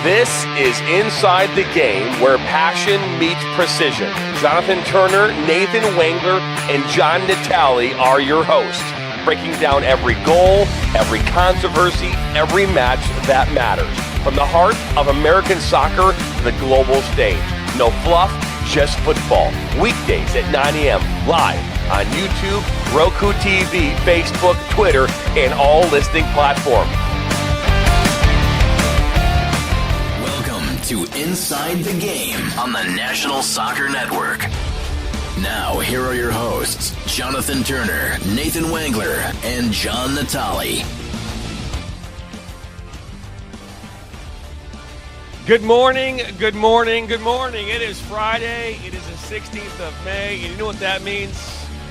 This is Inside the Game, where passion meets precision. Jonathan Turner, Nathan Wangler, and John Natale are your hosts, breaking down every goal, every controversy, every match that matters. From the heart of American soccer to the global stage. No fluff, just football. Weekdays at 9 a.m. live on YouTube, Roku TV, Facebook, Twitter, and all listening platforms. To Inside the Game on the National Soccer Network. Now, here are your hosts, Jonathan Turner, Nathan Wangler, and John Natale. Good morning, good morning, good morning. It is Friday. It is the 16th of May. And you know what that means?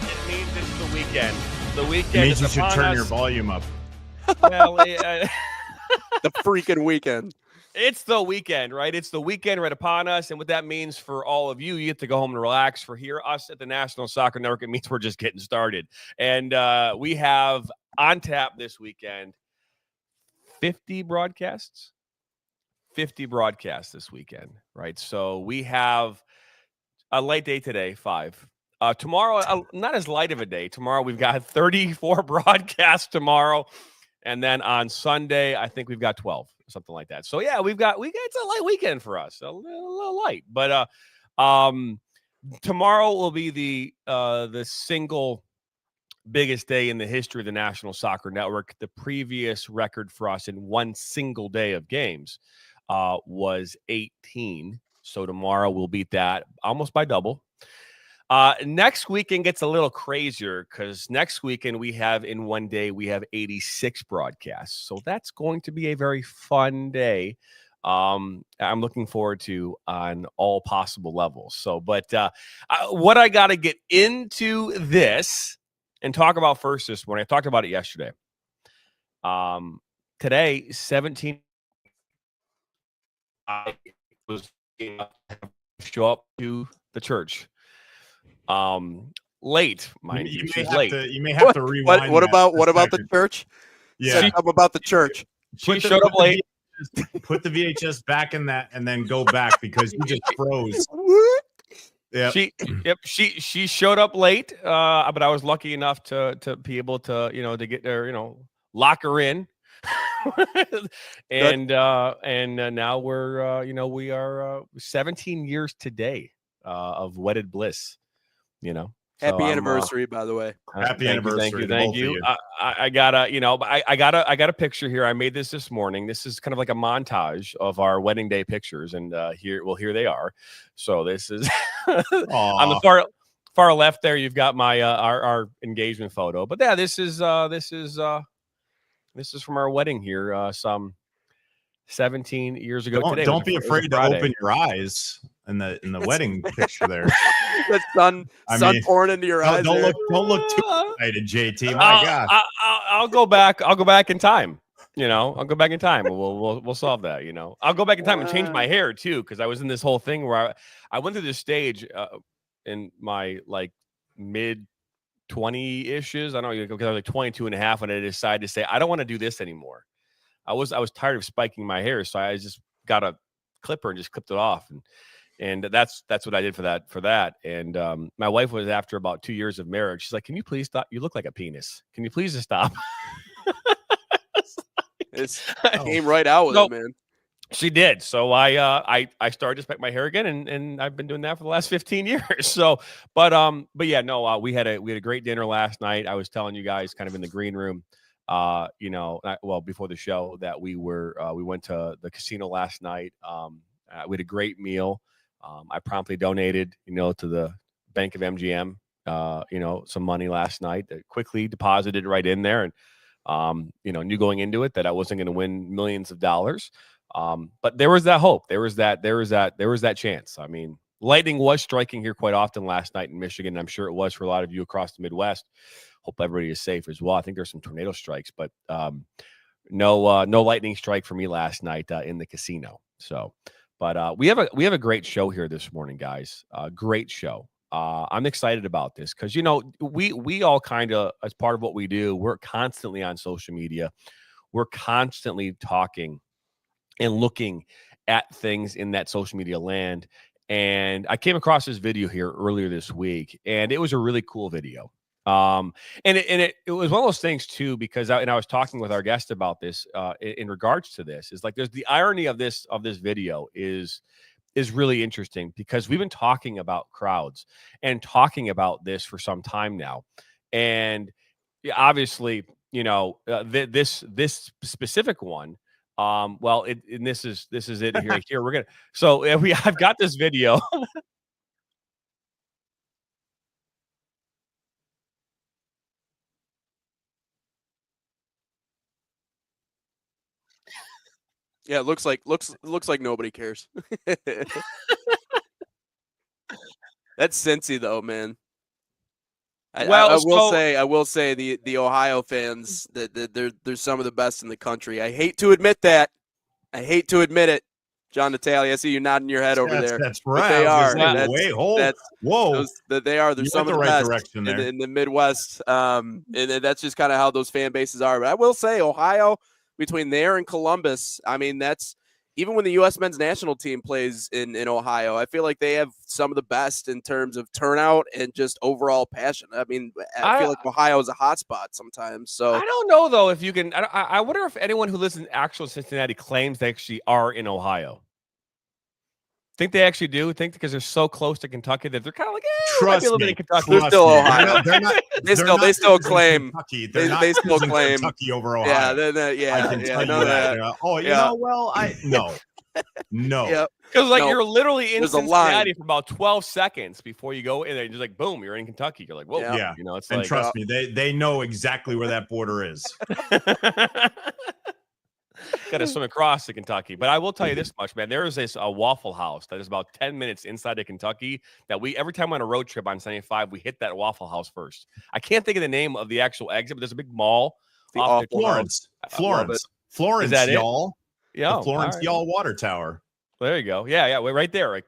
It means it's the weekend. The weekend it means is you should turn us. your volume up. Well, the freaking weekend. It's the weekend, right? It's the weekend right upon us. And what that means for all of you, you get to go home and relax. For here, us at the National Soccer Network, it means we're just getting started. And we have on tap this weekend 50 broadcasts. 50 broadcasts this weekend, right? So we have a light day today, 5. Tomorrow, not as light of a day. Tomorrow, we've got 34 broadcasts tomorrow. And then on Sunday, I think we've got 12. Something like that. So yeah, we got it's a light weekend for us, a little light. But tomorrow will be the single biggest day in the history of the National Soccer Network. The previous record for us in one single day of games was 18. So tomorrow we'll beat that almost by double. Next weekend gets a little crazier because next weekend we have in one day, we have 86 broadcasts. So that's going to be a very fun day. I'm looking forward to on all possible levels. So, but what I got to get into this and talk about first this morning, I talked about it yesterday. Today, 17, I was show up to the church. Late, mind you. She's late. You may have to rewind. What about the church? Yeah, Say something about the church. She showed up late. Put the VHS back in that, and then go back because you just froze. Yeah. She showed up late, but I was lucky enough to be able to to get there, lock her in. and now we're we are 17 years today of wedded bliss. Happy anniversary, by the way. Happy anniversary. Thank you. I got a picture here. I made this morning. This is kind of like a montage of our wedding day pictures, and here they are. So this is on the far left there. You've got my our engagement photo, but yeah, this is from our wedding here, some 17 years ago today. Don't be afraid to open your eyes in the wedding picture there. The sun pouring into your eyes. Don't look too excited, JT. My God. I'll go back. I'll go back in time. I'll go back in time. We'll solve that. I'll go back in time and change my hair too, because I was in this whole thing where I went through this stage in my mid 20-ishes. I don't know, because I was like 22 and a half when I decided to say I don't want to do this anymore. I was tired of spiking my hair, so I just got a clipper and just clipped it off, and that's what I did for that. And my wife was, after about 2 years of marriage, she's like, "Can you please stop? You look like a penis. Can you please just stop?" It came right out with it, man. She did. So I started to spike my hair again, and I've been doing that for the last 15 years. So, but yeah, no, we had a great dinner last night. I was telling you guys kind of in the green room, before the show, that we went to the casino last night. We had a great meal. I promptly donated, to the Bank of MGM, some money last night. That quickly deposited right in there, and knew going into it that I wasn't going to win millions of dollars. But there was that hope. There was that chance. I mean, lightning was striking here quite often last night in Michigan. I'm sure it was for a lot of you across the Midwest. Hope everybody is safe as well. I think there's some tornado strikes, but no lightning strike for me last night in the casino. So, but we have a great show here this morning, guys. Great show. I'm excited about this because we all kind of, as part of what we do, we're constantly on social media. We're constantly talking and looking at things in that social media land. And I came across this video here earlier this week, and it was a really cool video. And it was one of those things too, because I was talking with our guest about this in regards to this. Is like there's the irony of this video is really interesting, because we've been talking about crowds and talking about this for some time now, and obviously, this specific one. Well, this is it here. Here we're gonna. I've got this video. Yeah, it looks like nobody cares. That's Cincy though, man. I will say the Ohio fans that they're some of the best in the country. I hate to admit that. I hate to admit it. John Natali, I see you nodding your head over there. That's right. But they are. Whoa. They are. They're some of the right best in the Midwest. And that's just kind of how those fan bases are. But I will say, Ohio, between there and Columbus, I mean, that's even when the U.S. men's national team plays in Ohio, I feel like they have some of the best in terms of turnout and just overall passion. I mean, I feel like Ohio is a hot spot sometimes. So I don't know, though, if you can. I wonder if anyone who lives in actual Cincinnati claims they actually are in Ohio. Think they actually do? Think because they're so close to Kentucky that they're kind of like, trust a little me, bit of Kentucky. They're still Ohio. They still claim Kentucky. They still claim Kentucky over Ohio. Yeah, I can tell you that. Oh, you know, well, no. Yep. Because you're literally in Cincinnati for about 12 seconds before you go in there. Just like boom, you're in Kentucky. You're like, whoa, yeah. It's and like, trust me, they know exactly where that border is. Got to swim across to Kentucky. But I will tell you this much, man. There is a Waffle House that is about 10 minutes inside of Kentucky that every time we're on a road trip on 75, we hit that Waffle House first. I can't think of the name of the actual exit, but there's a big mall. Florence, is that y'all. Yeah, the Florence Y'all Water Tower. There you go. Yeah, we're right there. Like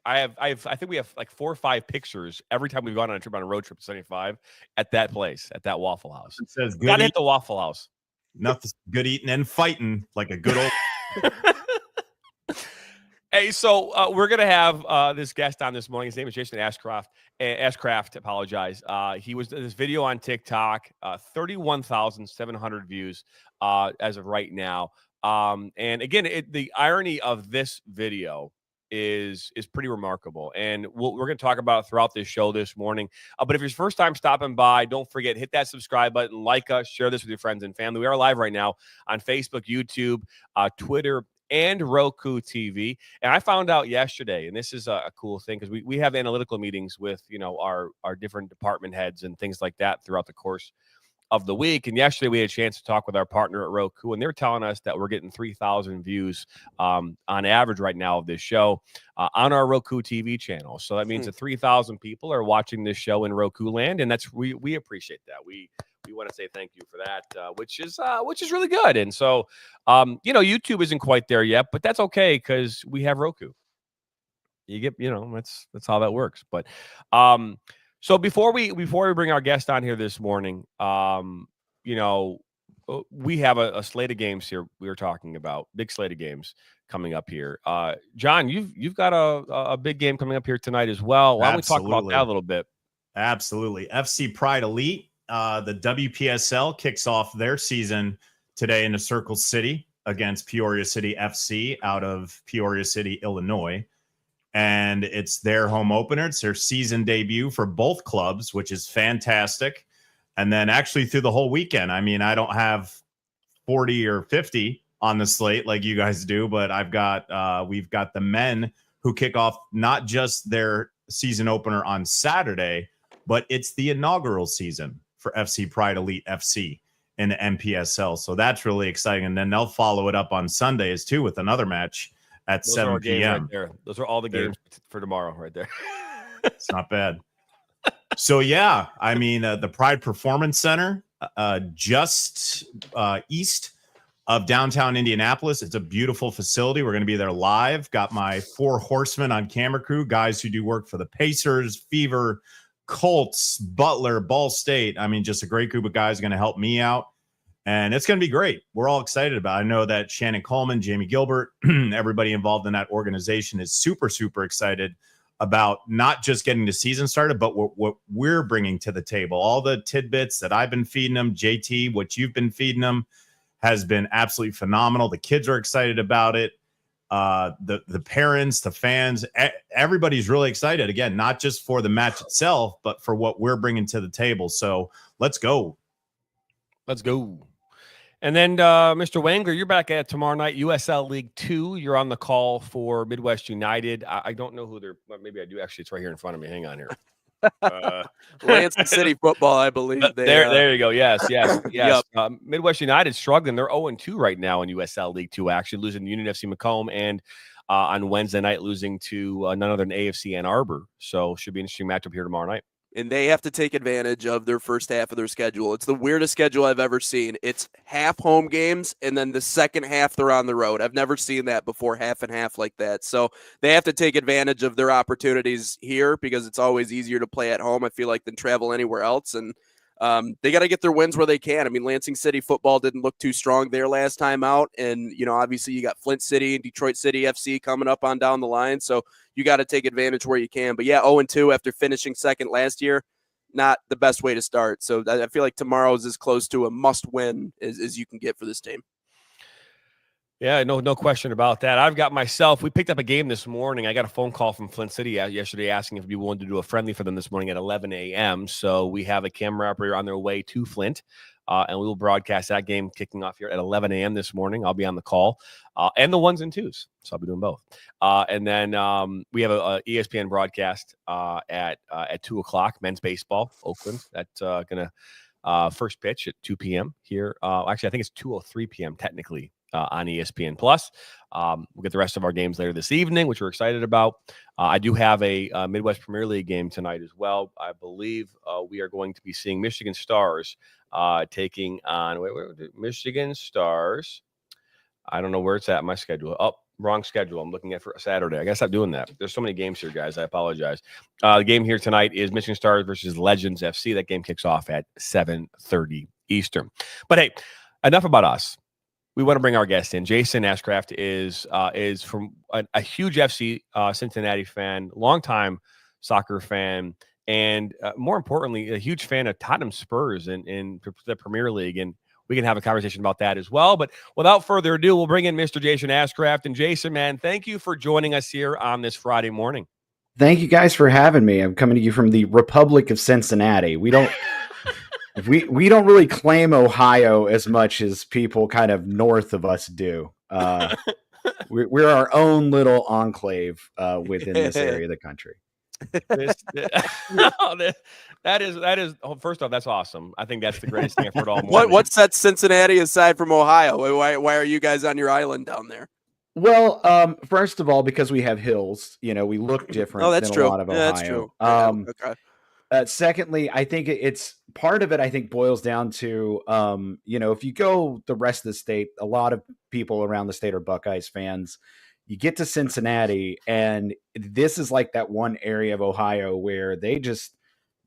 I think we have like 4 or 5 pictures every time we've gone on a road trip to 75 at that place, at that Waffle House. It says good. Gotta hit the Waffle House. Nothing good eating and fighting like a good old. Hey, so we're gonna have this guest on this morning. His name is Jason Ashcraft. Apologize. He was this video on TikTok, 31,700 views as of right now. And again, the irony of this video is pretty remarkable, and we're going to talk about it throughout this show this morning. But if it's your first time stopping by, don't forget, hit that subscribe button, like us, share this with your friends and family. We are live right now on Facebook, YouTube, Twitter, and Roku TV. And I found out yesterday, and this is a cool thing, because we have analytical meetings with our different department heads and things like that throughout the course of the week. And yesterday we had a chance to talk with our partner at Roku, and they're telling us that we're getting 3,000 views on average right now of this show on our Roku TV channel. So that means that 3,000 people are watching this show in Roku land, and we appreciate that. We want to say thank you for that, which is really good. And so YouTube isn't quite there yet, but that's okay, because we have Roku. You get, that's how that works. But so before we bring our guest on here this morning, we have a slate of games here we were talking about, big slate of games coming up here. John, you've got a big game coming up here tonight as well. Why don't we talk about that a little bit? Absolutely. FC Pride Elite, the WPSL kicks off their season today in the Circle City against Peoria City FC out of Peoria City, Illinois. And it's their home opener. It's their season debut for both clubs, which is fantastic. And then actually through the whole weekend, I mean, I don't have 40 or 50 on the slate like you guys do, but we've got the men who kick off not just their season opener on Saturday, but it's the inaugural season for FC Pride Elite FC in the NPSL. So that's really exciting. And then they'll follow it up on Sundays too with another match at 7 p.m. Right there. Those are all the games for tomorrow right there. It's not bad. So, yeah, I mean, the Pride Performance Center, just east of downtown Indianapolis. It's a beautiful facility. We're going to be there live. Got my 4 horsemen on camera crew, guys who do work for the Pacers, Fever, Colts, Butler, Ball State. I mean, just a great group of guys going to help me out. And it's going to be great. We're all excited about it. I know that Shannon Coleman, Jamie Gilbert, everybody involved in that organization is super, super excited about not just getting the season started, but what we're bringing to the table. All the tidbits that I've been feeding them, JT, what you've been feeding them has been absolutely phenomenal. The kids are excited about it. The parents, the fans, everybody's really excited. Again, not just for the match itself, but for what we're bringing to the table. So let's go. Let's go. And then, Mr. Wangler, you're back at tomorrow night, USL League 2. You're on the call for Midwest United. I don't know who they're – well, maybe I do. Actually, it's right here in front of me. Hang on here. Lansing City football, I believe. There you go. Yes. Yep. Midwest United struggling. They're 0-2 right now in USL League 2, actually losing to Union FC Macomb and on Wednesday night losing to none other than AFC Ann Arbor. So should be an interesting matchup here tomorrow night. And they have to take advantage of their first half of their schedule. It's the weirdest schedule I've ever seen. It's half home games, and then the second half they're on the road. I've never seen that before, half and half like that. So they have to take advantage of their opportunities here because it's always easier to play at home, I feel like, than travel anywhere else. And they got to get their wins where they can. I mean, Lansing City football didn't look too strong there last time out. And, obviously you got Flint City and Detroit City FC coming up on down the line. So you got to take advantage where you can. But yeah, 0-2 after finishing second last year, not the best way to start. So I feel like tomorrow is as close to a must win as you can get for this team. Yeah, no question about that. We picked up a game this morning. I got a phone call from Flint City yesterday asking if we wanted to do a friendly for them this morning at 11 a.m. So we have a camera operator on their way to Flint, and we will broadcast that game kicking off here at 11 a.m. this morning. I'll be on the call, and the 1s and 2s. So I'll be doing both. And then we have a ESPN broadcast at 2 o'clock, men's baseball, Oakland. That's going to first pitch at 2 p.m. here. Actually, I think it's 2:03 p.m. technically. On ESPN Plus. We'll get the rest of our games later this evening, which we're excited about. I do have a Midwest Premier League game tonight as well. I believe we are going to be seeing Michigan Stars taking on Michigan Stars. I don't know where it's at in my schedule. Oh, wrong schedule. I'm looking at for Saturday. I gotta stop doing that. There's so many games here, guys. I apologize. The game here tonight is Michigan Stars versus Legends FC. That game kicks off at 7:30 Eastern. But hey, enough about us. We want to bring our guest in. Jason Ashcraft is from a huge FC Cincinnati fan, longtime soccer fan, and more importantly, a huge fan of Tottenham Spurs in the Premier League. And we can have a conversation about that as well. But without further ado, we'll bring in Mr. Jason Ashcraft. And Jason, man, thank you for joining us here on this Friday morning. Thank you guys for having me. I'm coming to you from the Republic of Cincinnati. We don't really claim Ohio as much as people kind of north of us do. We're our own little enclave within this area of the country. That is. First off, that's awesome. I think that's the greatest thing I've heard all morning. What sets Cincinnati aside from Ohio? Why are you guys on your island down there? Well, first of all, because we have hills. We look different than true. a lot of Ohio. That's true. Okay. Secondly, I think it's part of it. I think boils down to, if you go the rest of the state, a lot of people around the state are Buckeyes fans. You get to Cincinnati, and this is like that one area of Ohio where they just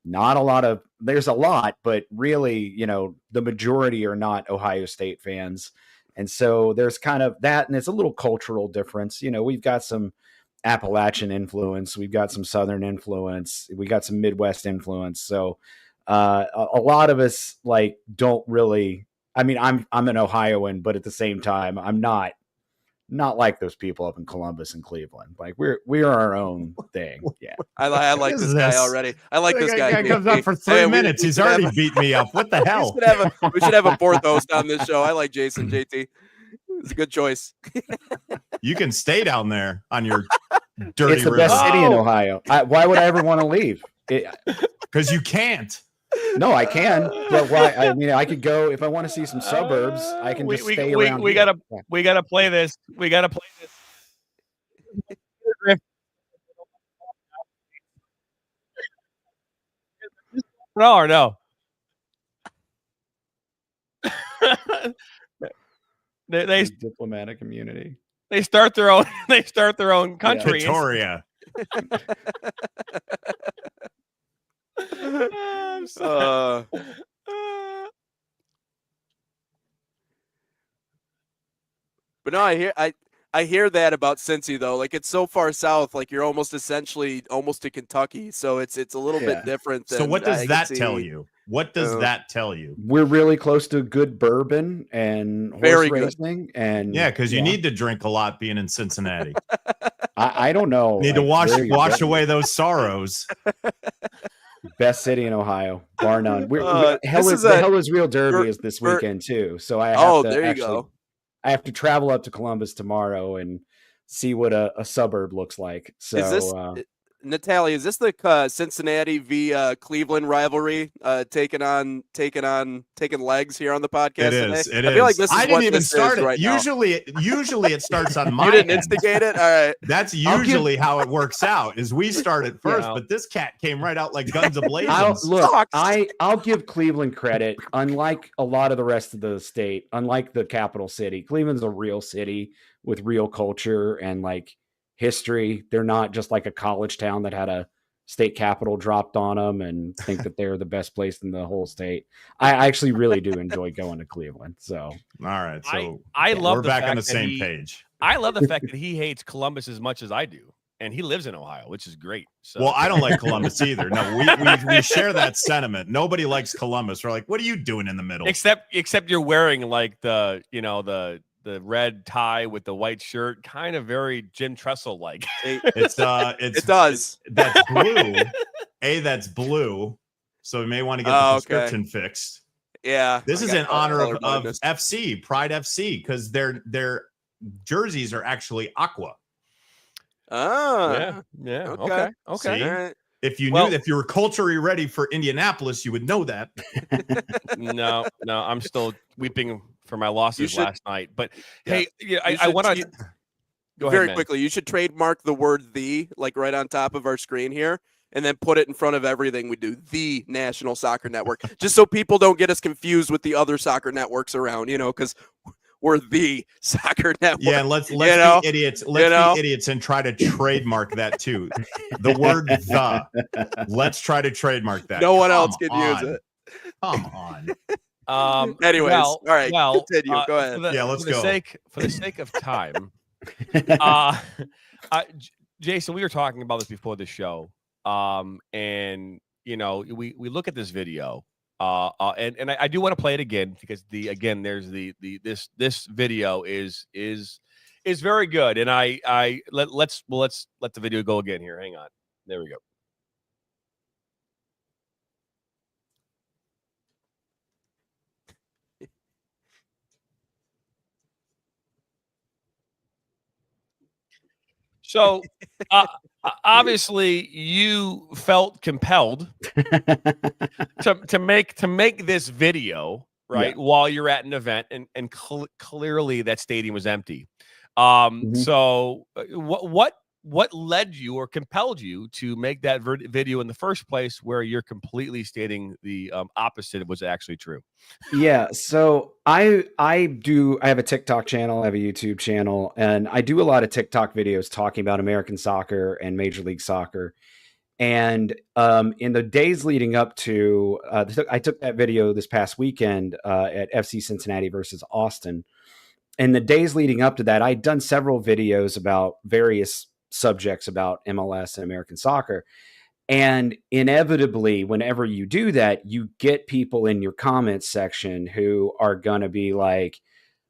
not a lot of. There's a lot, but really, the majority are not Ohio State fans, and so there's kind of that, and it's a little cultural difference. We've got some Appalachian influence, we've got some Southern influence, we got some Midwest influence. So a lot of us don't really. I mean, I'm an Ohioan, but at the same time, I'm not like those people up in Columbus and Cleveland. Like we're our own thing. Yeah, I like this guy already. I like this guy. Guy comes up for 3 minutes. He's already beat me up. What the hell? We should have a fourth host on this show. I like Jason. JT. It's a good choice. You can stay down there on your dirty It's the river. best city in Ohio. Why would I ever want to leave? Because you can't. No, I can. But why? I mean, I could go if I want to see some suburbs. I can just stay around. We gotta play this. We gotta play this. No or no? they diplomatic immunity. They start their own. They start their own country. Victoria. But no, I hear that about Cincy though. Like it's so far south, like you're almost to Kentucky. So it's a little bit different. So than what does I that can tell see. you? What does that tell you? We're really close to good bourbon and horse Very good. racing, and Yeah, because you need to drink a lot being in Cincinnati. I don't know. Need to like, where you're wash getting away it. those sorrows. Best city in Ohio, bar none. This is the a- Hell is Real Derby for- is this for- weekend too, so I have to there you actually go. I have to travel up to Columbus tomorrow and see what a suburb looks like. So Is this Natalie? Is this the Cincinnati v Cleveland rivalry taking legs here on the podcast It is. today? It I feel like is. this is I what didn't even this start is it. right now. Usually it starts on my You didn't end. instigate it. All right. That's usually how it works out. Is we start it first, Yeah. but this cat came right out like guns ablazing. I'll give Cleveland credit. Unlike a lot of the rest of the state, unlike the capital city, Cleveland's a real city with real culture and like history. They're not just like a college town that had a state capital dropped on them and think that they're the best place in the whole state. I actually really do enjoy going to Cleveland. So All right, so I love we're the back fact on the that same he- page. I love the fact that he hates Columbus as much as I do, and he lives in Ohio, which is great. So Well, I don't like Columbus either. No, we share that sentiment. Nobody likes Columbus. We're like, what are you doing in the middle? except you're wearing like the the red tie with the white shirt, kind of very Jim Tressel like. It's It does. that's blue. That's blue. So we may want to get the Oh, okay. prescription fixed. Yeah. This I is got in honor of colorblindness. FC, Pride FC, because their jerseys are actually aqua. Ah. Yeah. Okay. Okay. See? All right. If you Well- knew, if you were culturally ready for Indianapolis, you would know that. No, I'm still weeping for my losses should- last night. But Yeah. hey, You I should- want to you- go ahead, Very man. quickly, you should trademark the word "the" like right on top of our screen here, and then put it in front of everything we do. The National Soccer Network, just so people don't get us confused with the other soccer networks around. Because we're the soccer network. Yeah, and let's You know? be idiots. Let's be idiots and try to trademark that too. The word "the." Let's try to trademark that. No one else Come can use on. it. Come on. Anyways, well, all right, well, continue. Go ahead. Yeah, let's for the go. For the sake of time, Jason, we were talking about this before the show, and we look at this video, and I do want to play it again because there's this video is very good, and let's let the video go again here. Hang on, there we go. So, obviously, you felt compelled to make this video, right, while you're at an event, and clearly that stadium was empty. So, what led you or compelled you to make that video in the first place, where you're completely stating the opposite of what's actually true? Yeah, so I have a TikTok channel, I have a YouTube channel, and I do a lot of TikTok videos talking about American soccer and Major League Soccer. And in the days leading up to, I took that video this past weekend at FC Cincinnati versus Austin. And the days leading up to that, I'd done several videos about various subjects about MLS and American soccer. And inevitably, whenever you do that, you get people in your comments section who are going to be like,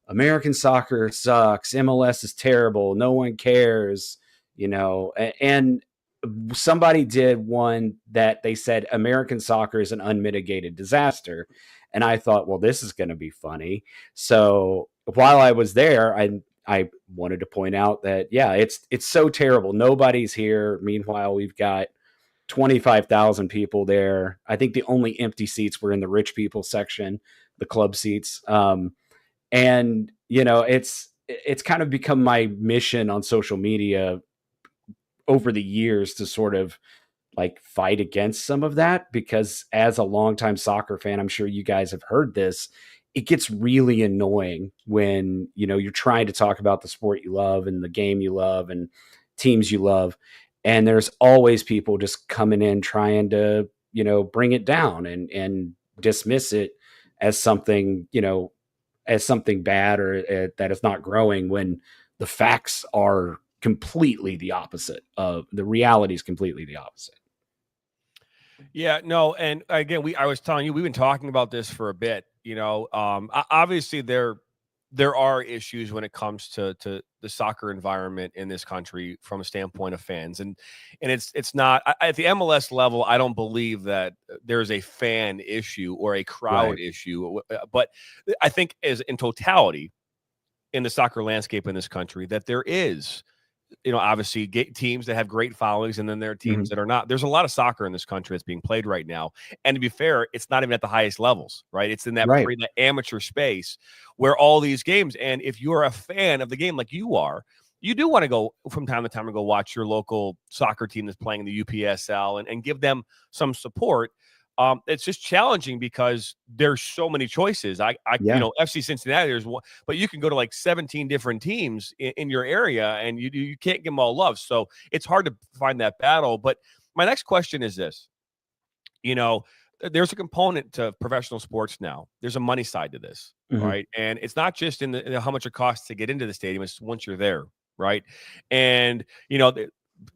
American soccer sucks. MLS is terrible. No one cares, and somebody did one that they said American soccer is an unmitigated disaster. And I thought, well, this is going to be funny. So while I was there, I wanted to point out that, yeah, it's so terrible. Nobody's here. Meanwhile, we've got 25,000 people there. I think the only empty seats were in the rich people section, the club seats. And it's kind of become my mission on social media over the years to sort of like fight against some of that, because as a longtime soccer fan, I'm sure you guys have heard this, it gets really annoying when, you're trying to talk about the sport you love and the game you love and teams you love. And there's always people just coming in trying to, bring it down and dismiss it as something, as something bad or that it's not growing when the facts are completely the opposite of the reality is completely the opposite. Yeah, no, and again, I was telling you, we've been talking about this for a bit. Obviously there are issues when it comes to the soccer environment in this country from a standpoint of fans, and it's not at the MLS level. I don't believe that there's a fan issue or a crowd issue, but I think as in totality in the soccer landscape in this country that there is obviously teams that have great followings, and then there are teams that are not. There's a lot of soccer in this country that's being played right now. And to be fair, it's not even at the highest levels, right? It's in that that amateur space where all these games. And if you're a fan of the game like you are, you do want to go from time to time and go watch your local soccer team that's playing in the UPSL and give them some support. It's just challenging because there's so many choices. FC Cincinnati, there's one, but you can go to like 17 different teams in your area, and you can't give them all love. So it's hard to find that battle. But my next question is this: there's a component to professional sports now. There's a money side to this, right? And it's not just in the how much it costs to get into the stadium. It's once you're there, right? And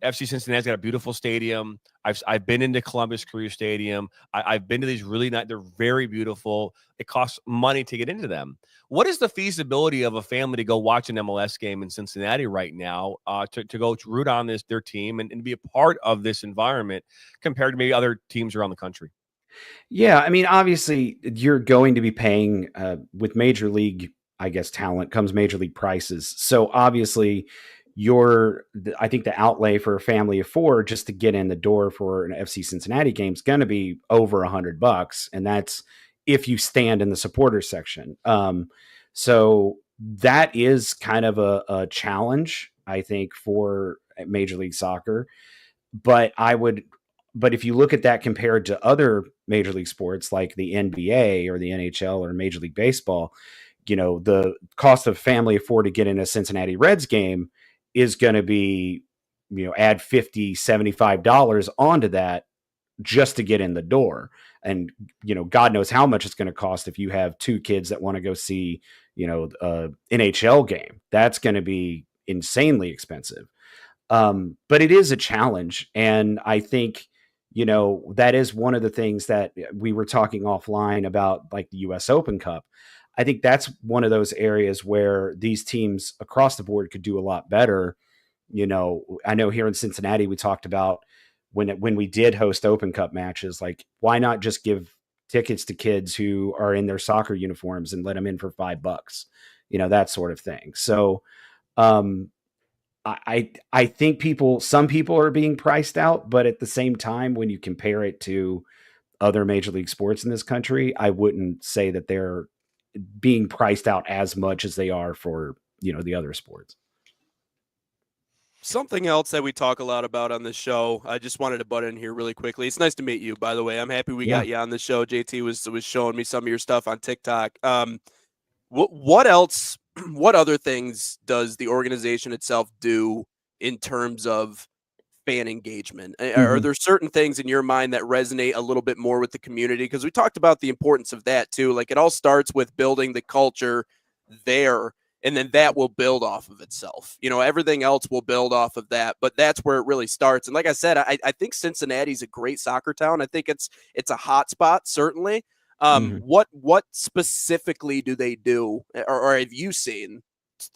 FC Cincinnati's got a beautiful stadium. I've been into Columbus Crew Stadium. I've been to these really nice. They're very beautiful. It costs money to get into them. What is the feasibility of a family to go watch an MLS game in Cincinnati right now, to go root on their team and be a part of this environment compared to maybe other teams around the country? Yeah, I mean, obviously, you're going to be paying with major league, I guess, talent comes major league prices. So obviously, I think the outlay for a family of four just to get in the door for an FC Cincinnati game is going to be over $100, and that's if you stand in the supporters section. So that is kind of a challenge, I think, for Major League Soccer. But if you look at that compared to other major league sports like the NBA or the NHL or Major League Baseball, the cost of family of four to get in a Cincinnati Reds game is going to be, add $50, $75 onto that just to get in the door. And, God knows how much it's going to cost if you have two kids that want to go see, NHL game. That's going to be insanely expensive. But it is a challenge. And I think, that is one of the things that we were talking offline about, like the US Open Cup. I think that's one of those areas where these teams across the board could do a lot better. I know here in Cincinnati, we talked about when we did host Open Cup matches, like, why not just give tickets to kids who are in their soccer uniforms and let them in for $5, that sort of thing. So, I think some people are being priced out, but at the same time, when you compare it to other major league sports in this country, I wouldn't say that they're being priced out as much as they are for, the other sports. Something else that we talk a lot about on this show, I just wanted to butt in here really quickly. It's nice to meet you, by the way. I'm happy we got you on the show. JT was showing me some of your stuff on TikTok. What else? What other things does the organization itself do in terms of fan engagement? Are there certain things in your mind that resonate a little bit more with the community? Because we talked about the importance of that too. Like, it all starts with building the culture there, and then that will build off of itself. Everything else will build off of that, but that's where it really starts. And like I said, I think Cincinnati's a great soccer town. I think it's a hot spot, certainly. What specifically do they do, or have you seen,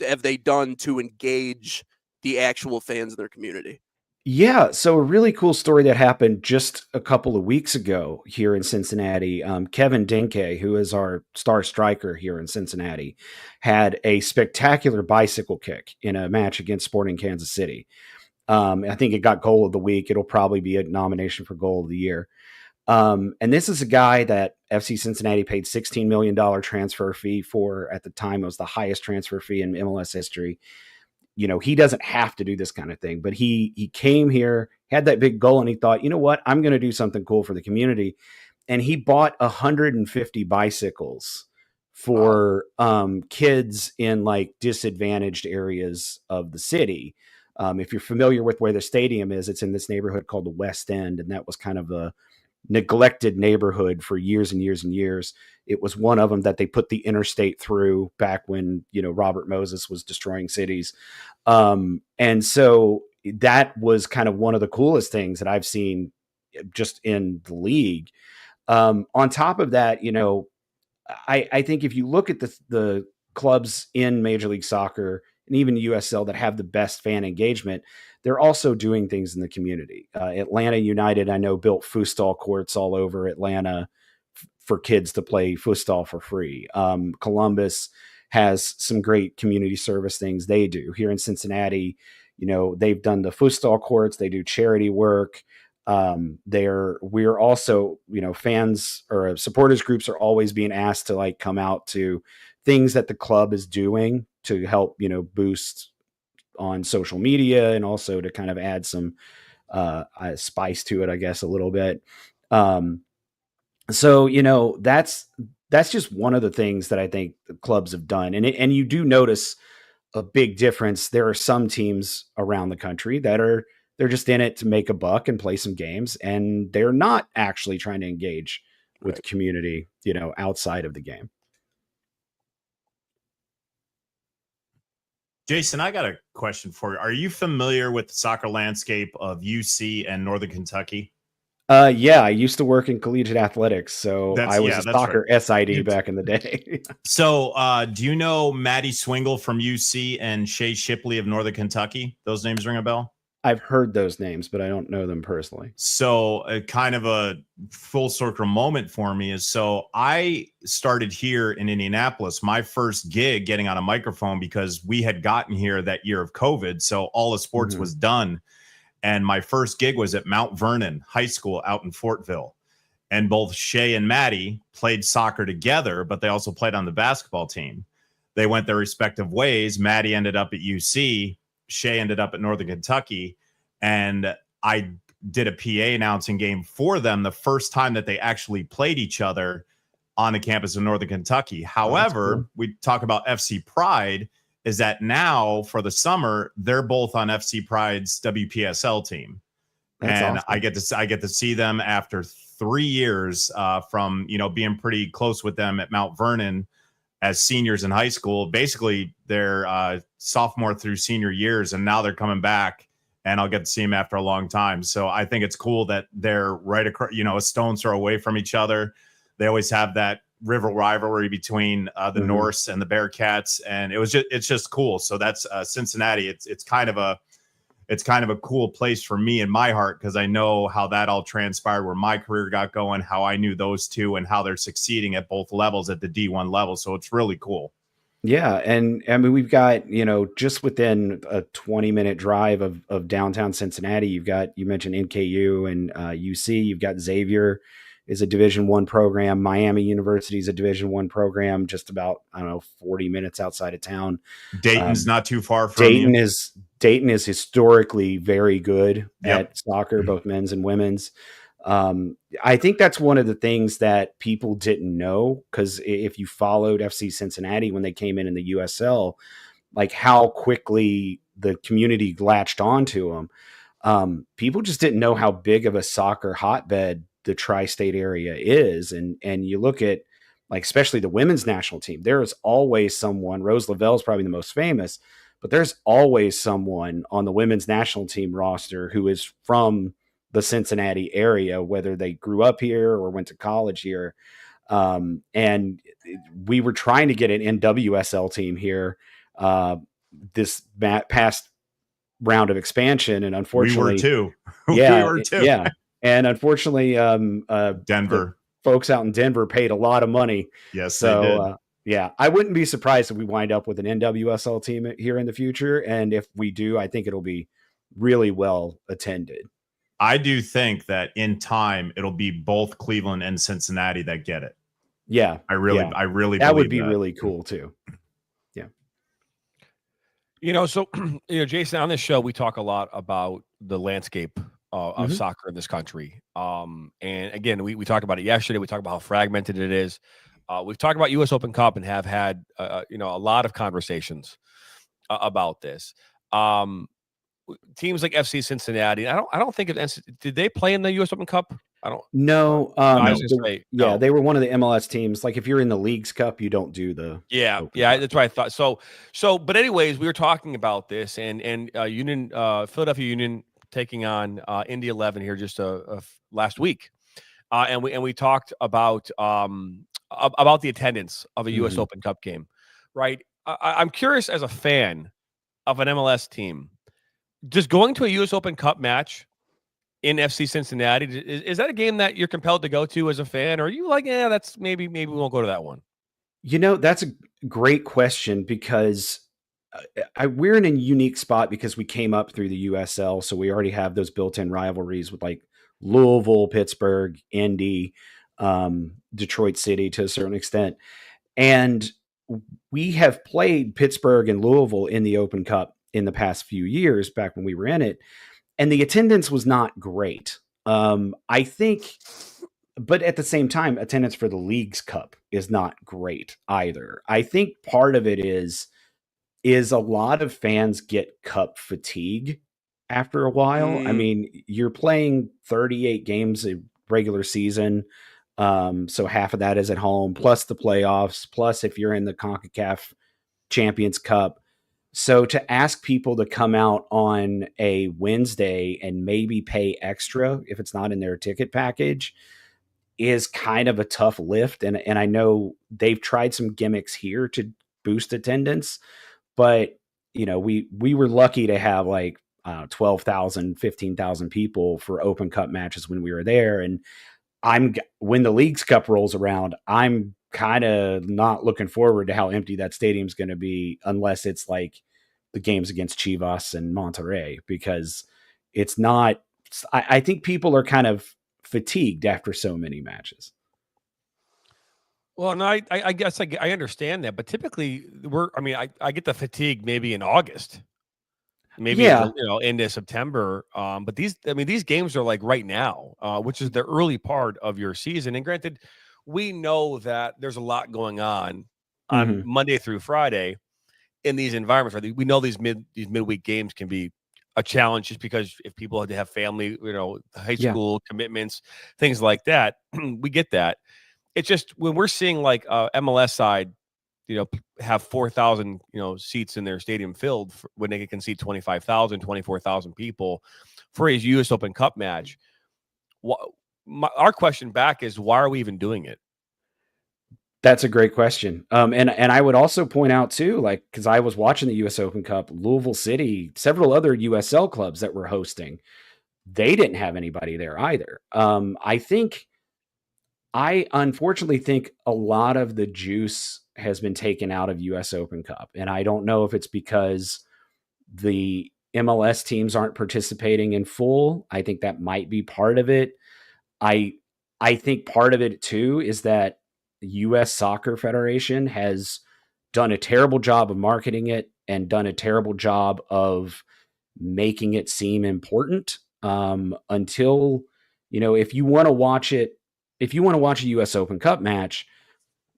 have they done to engage the actual fans in their community? Yeah, so a really cool story that happened just a couple of weeks ago here in Cincinnati. Kevin Dinke, who is our star striker here in Cincinnati, had a spectacular bicycle kick in a match against Sporting Kansas City. I think it got goal of the week. It'll probably be a nomination for goal of the year. And this is a guy that FC Cincinnati paid $16 million transfer fee for. At the time, it was the highest transfer fee in MLS history. He doesn't have to do this kind of thing, but he came here, had that big goal, and he thought, you know what, I'm going to do something cool for the community. And he bought 150 bicycles for kids in like disadvantaged areas of the city. If you're familiar with where the stadium is, it's in this neighborhood called the West End. And that was kind of neglected neighborhood for years and years and years. It was one of them that they put the interstate through back when, Robert Moses was destroying cities. And so that was kind of one of the coolest things that I've seen just in the league. On top of that, I think if you look at the clubs in Major League Soccer and even USL that have the best fan engagement, they're also doing things in the community. Atlanta United, I know, built foosball courts all over Atlanta for kids to play foosball for free. Columbus has some great community service things they do. Here in Cincinnati, they've done the foosball courts. They do charity work. We're also, fans or supporters groups are always being asked to like come out to things that the club is doing to help, boost on social media and also to kind of add some spice to it, I guess, a little bit. So, that's just one of the things that I think the clubs have done. And you do notice a big difference. There are some teams around the country that they're just in it to make a buck and play some games, and they're not actually trying to engage with the community, outside of the game. Jason, I got a question for you. Are you familiar with the soccer landscape of UC and Northern Kentucky? Yeah, I used to work in collegiate athletics, so I was a soccer right. SID back in the day. So do you know Maddie Swingle from UC and Shay Shipley of Northern Kentucky? Those names ring a bell? I've heard those names, but I don't know them personally. So kind of a full circle moment for me is, so I started here in Indianapolis, my first gig getting on a microphone, because we had gotten here that year of COVID. So all the sports was done. And my first gig was at Mount Vernon High School out in Fortville. And both Shay and Maddie played soccer together, but they also played on the basketball team. They went their respective ways. Maddie ended up at UC. Shay ended up at Northern Kentucky, and I did a PA announcing game for them the first time that they actually played each other on the campus of Northern Kentucky. However, cool. We talk about FC Pride, is that now for the summer, they're both on FC Pride's WPSL team. That's and awesome. I get to see them after 3 years from, being pretty close with them at Mount Vernon as seniors in high school. Basically their sophomore through senior years, and now they're coming back, and I'll get to see them after a long time. So I think it's cool that they're right across, a stone's throw away from each other. They always have that river rivalry between the Norse and the Bearcats, and it's just cool. So that's Cincinnati. It's kind of a cool place for me in my heart, because I know how that all transpired, where my career got going, how I knew those two, and how they're succeeding at both levels, at the D1 level. So it's really cool. Yeah. And I mean, we've got, just within a 20-minute drive of downtown Cincinnati, you mentioned NKU and UC, you've got Xavier is a Division I program. Miami University is a Division I program, just about, 40 minutes outside of town. Dayton's not too far from Dayton is historically very good at soccer, both men's and women's. I think that's one of the things that people didn't know, because if you followed FC Cincinnati when they came in the USL, like how quickly the community latched onto them. People just didn't know how big of a soccer hotbed the tri-state area is. And you look at, like, especially the women's national team, there is always someone. Rose Lavelle is probably the most famous, but there's always someone on the women's national team roster who is from the Cincinnati area, whether they grew up here or went to college here. And we were trying to get an NWSL team here this past round of expansion, and unfortunately, we were too. Yeah, we were too. Yeah. And unfortunately, Denver folks out in Denver paid a lot of money. Yes, so they did. Yeah, I wouldn't be surprised if we wind up with an NWSL team here in the future. And if we do, I think it'll be really well attended. I do think that in time it'll be both Cleveland and Cincinnati that get it. Yeah, I really that would be really cool too. Yeah. So Jason, on this show we talk a lot about the landscape of soccer in this country. And again, we talked about it yesterday. We talked about how fragmented it is. We've talked about US Open Cup and have had a lot of conversations about this. teams like FC Cincinnati. I don't think did they play in the U.S. Open Cup? I don't. No, I was gonna say, yeah, no. they were one of the MLS teams. Like if you're in the Leagues Cup, you don't do the Yeah, Open yeah, Cup. that's what I thought. But anyways, we were talking about this, and Philadelphia Union taking on Indy 11 here just last week, and we talked about the attendance of a U.S. Mhm. Open Cup game, right? I'm curious as a fan of an MLS team, just going to a U.S. Open Cup match in FC Cincinnati, is that a game that you're compelled to go to as a fan, or are you like, yeah, that's maybe we won't go to that one? That's a great question because we're in a unique spot because we came up through the USL, so we already have those built-in rivalries with like Louisville, Pittsburgh, Indy, Detroit City to a certain extent, and we have played Pittsburgh and Louisville in the Open Cup in the past few years back when we were in it, and the attendance was not great. I think, but at the same time, attendance for the Leagues Cup is not great either. I think part of it is a lot of fans get cup fatigue after a while. I mean, you're playing 38 games a regular season. So half of that is at home, plus the playoffs, plus if you're in the CONCACAF Champions Cup. So to ask people to come out on a Wednesday and maybe pay extra if it's not in their ticket package is kind of a tough lift. And I know they've tried some gimmicks here to boost attendance, but we were lucky to have like 12,000, 15,000 people for Open Cup matches when we were there. And when the Leagues Cup rolls around, I'm kind of not looking forward to how empty that stadium's going to be unless it's like the games against Chivas and Monterrey, because it's not, I think people are kind of fatigued after so many matches. Well, no, I guess I understand that, but typically I get the fatigue maybe in August, maybe into September. But these games are like right now, which is the early part of your season. And granted, we know that there's a lot going on Monday through Friday in these environments. Right? We know these midweek games can be a challenge just because if people had to have family, high school commitments, things like that. We get that. It's just when we're seeing like MLS side, have 4,000, seats in their stadium filled when they can seat 25,000, 24,000 people for a U.S. Open Cup match. Our question back is, why are we even doing it? That's a great question. And I would also point out too, like, because I was watching the U.S. Open Cup, Louisville City, several other USL clubs that were hosting, they didn't have anybody there either. I unfortunately think a lot of the juice has been taken out of U.S. Open Cup. And I don't know if it's because the MLS teams aren't participating in full. I think that might be part of it. I think part of it too is that U.S. Soccer Federation has done a terrible job of marketing it and done a terrible job of making it seem important until, if you want to watch it, if you want to watch a U.S. Open Cup match,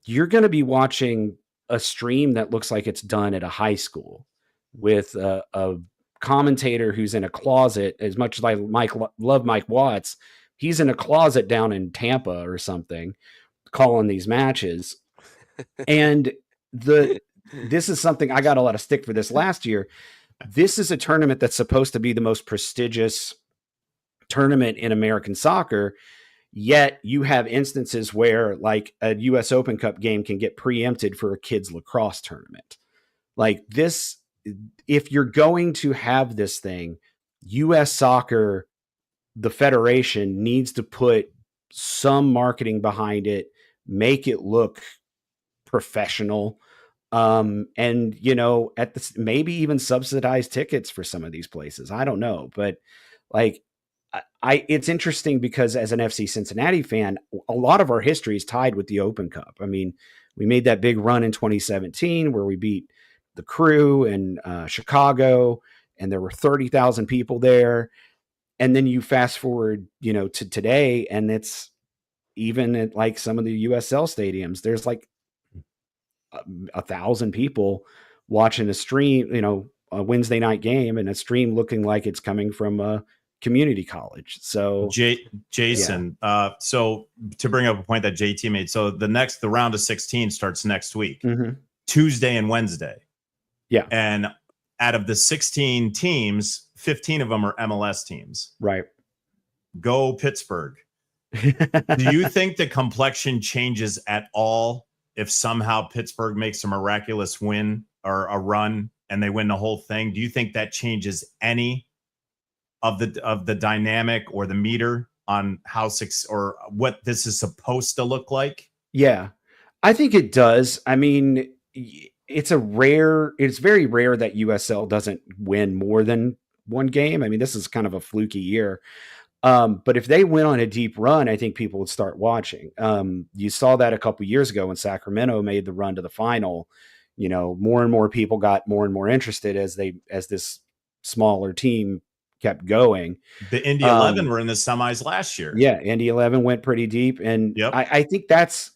you're going to be watching a stream that looks like it's done at a high school with a commentator who's in a closet. As much as I love Mike Watts, he's in a closet down in Tampa or something calling these matches. And this is something I got a lot of stick for this last year. This is a tournament that's supposed to be the most prestigious tournament in American soccer. Yet you have instances where like a US Open Cup game can get preempted for a kids lacrosse tournament. Like this, if you're going to have this thing, US Soccer, the federation needs to put some marketing behind it, make it look professional. And at this, maybe even subsidize tickets for some of these places. I don't know, but like, it's interesting because as an FC Cincinnati fan, a lot of our history is tied with the Open Cup. I mean, we made that big run in 2017 where we beat the Crew in Chicago, and there were 30,000 people there. And then you fast forward, to today, and it's even at like some of the USL stadiums, there's like 1,000 people watching a stream, a Wednesday night game and a stream looking like it's coming from a community college. So Jason, so to bring up a point that JT made, so the round of 16 starts next week, Tuesday and Wednesday. Yeah. And out of the 16 teams, 15 of them are MLS teams. Right. Go Pittsburgh. Do you think the complexion changes at all if somehow Pittsburgh makes a miraculous win or a run and they win the whole thing? Do you think that changes any of the dynamic or the meter on how or what this is supposed to look like? Yeah, I think it does. I mean, it's very rare that USL doesn't win more than one game. I mean, this is kind of a fluky year. But if they went on a deep run, I think people would start watching. You saw that a couple years ago when Sacramento made the run to the final. You know, more and more people got more and more interested as this smaller team kept going. The Indy 11 were in the semis last year. Yeah, Indy 11 went pretty deep, and I think that's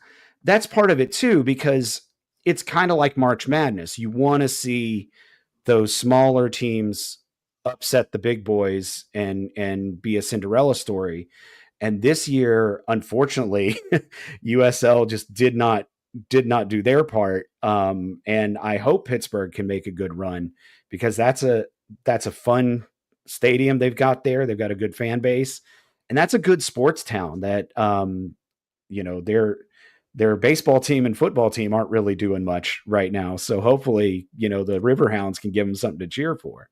part of it too, because it's kind of like March Madness. You want to see those smaller teams upset the big boys and be a Cinderella story. And this year, unfortunately, USL just did not do their part. And I hope Pittsburgh can make a good run, because that's a fun stadium they've got there. They've got a good fan base, and that's a good sports town that, you know, their baseball team and football team aren't really doing much right now. So hopefully, you know, the Riverhounds can give them something to cheer for.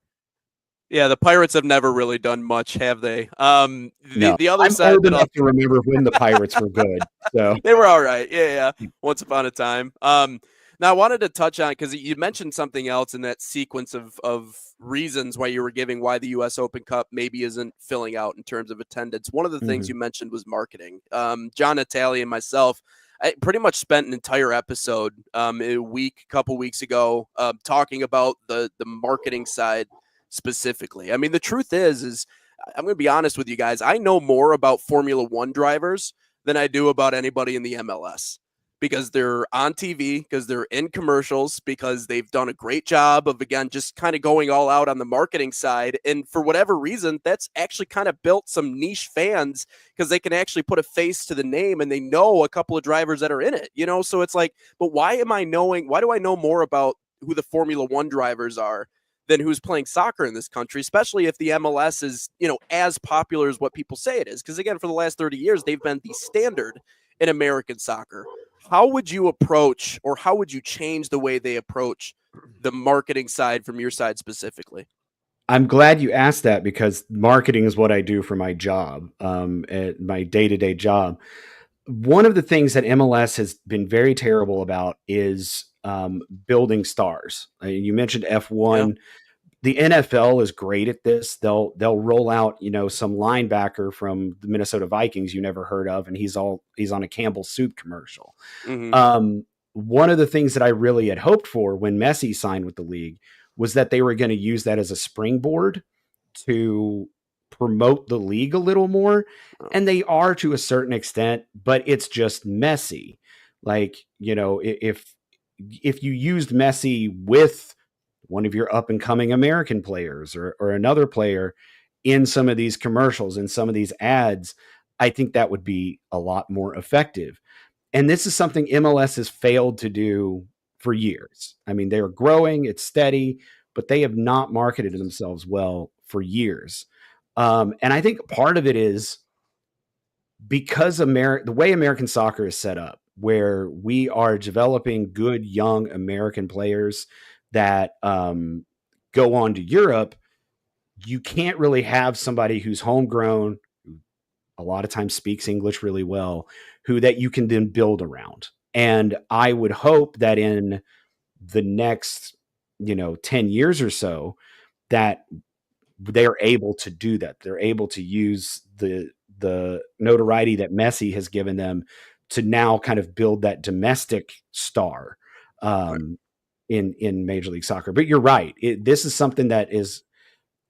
Yeah, the Pirates have never really done much, have they? No. The other I'm side old enough to remember when the Pirates were good. So they were all right. Yeah. Once upon a time. Now I wanted to touch on, because you mentioned something else in that sequence of reasons why you were giving why the U.S. Open Cup maybe isn't filling out in terms of attendance. One of the things you mentioned was marketing. John Natali and myself, I pretty much spent an entire episode a couple weeks ago talking about the marketing side specifically. I mean, the truth is I'm going to be honest with you guys. I know more about Formula One drivers than I do about anybody in the MLS, because they're on TV, because they're in commercials, because they've done a great job of, again, just kind of going all out on the marketing side. And for whatever reason, that's actually kind of built some niche fans, because they can actually put a face to the name and they know a couple of drivers that are in it, you know? So it's like, but why do I know more about who the Formula One drivers are than who's playing soccer in this country, especially if the MLS is, you know, as popular as what people say it is? Because again, for the last 30 years, they've been the standard in American soccer. How would you approach, or how would you change the way they approach the marketing side from your side specifically? I'm glad you asked that, because marketing is what I do for my job, at my day-to-day job. One of the things that MLS has been very terrible about is building stars. You mentioned F1. Yeah. The NFL is great at this. They'll roll out, you know, some linebacker from the Minnesota Vikings you never heard of, and he's on a Campbell Soup commercial. One of the things that I really had hoped for when Messi signed with the league was that they were going to use that as a springboard to promote the league a little more. And they are to a certain extent, but it's just Messi. Like, you know, if you used Messi with one of your up and coming American players or another player in some of these commercials and some of these ads, I think that would be a lot more effective. And this is something MLS has failed to do for years. I mean, they're growing, it's steady, but they have not marketed themselves well for years. And I think part of it is because the way American soccer is set up, where we are developing good young American players that go on to Europe, you can't really have somebody who's homegrown, who a lot of times speaks English really well, who that you can then build around. And I would hope that in the next, 10 years or so, that they're able to do that. They're able to use the notoriety that Messi has given them to now kind of build that domestic star in Major League Soccer. But you're right. This is something that is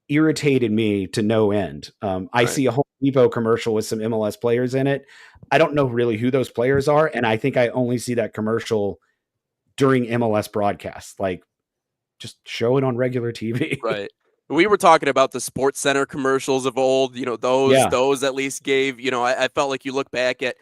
irritated me to no end. I see a Home Depot commercial with some MLS players in it. I don't know really who those players are. And I think I only see that commercial during MLS broadcasts. Like just show it on regular TV. Right. We were talking about the Sports Center commercials of old, those at least gave, I felt like you look back at,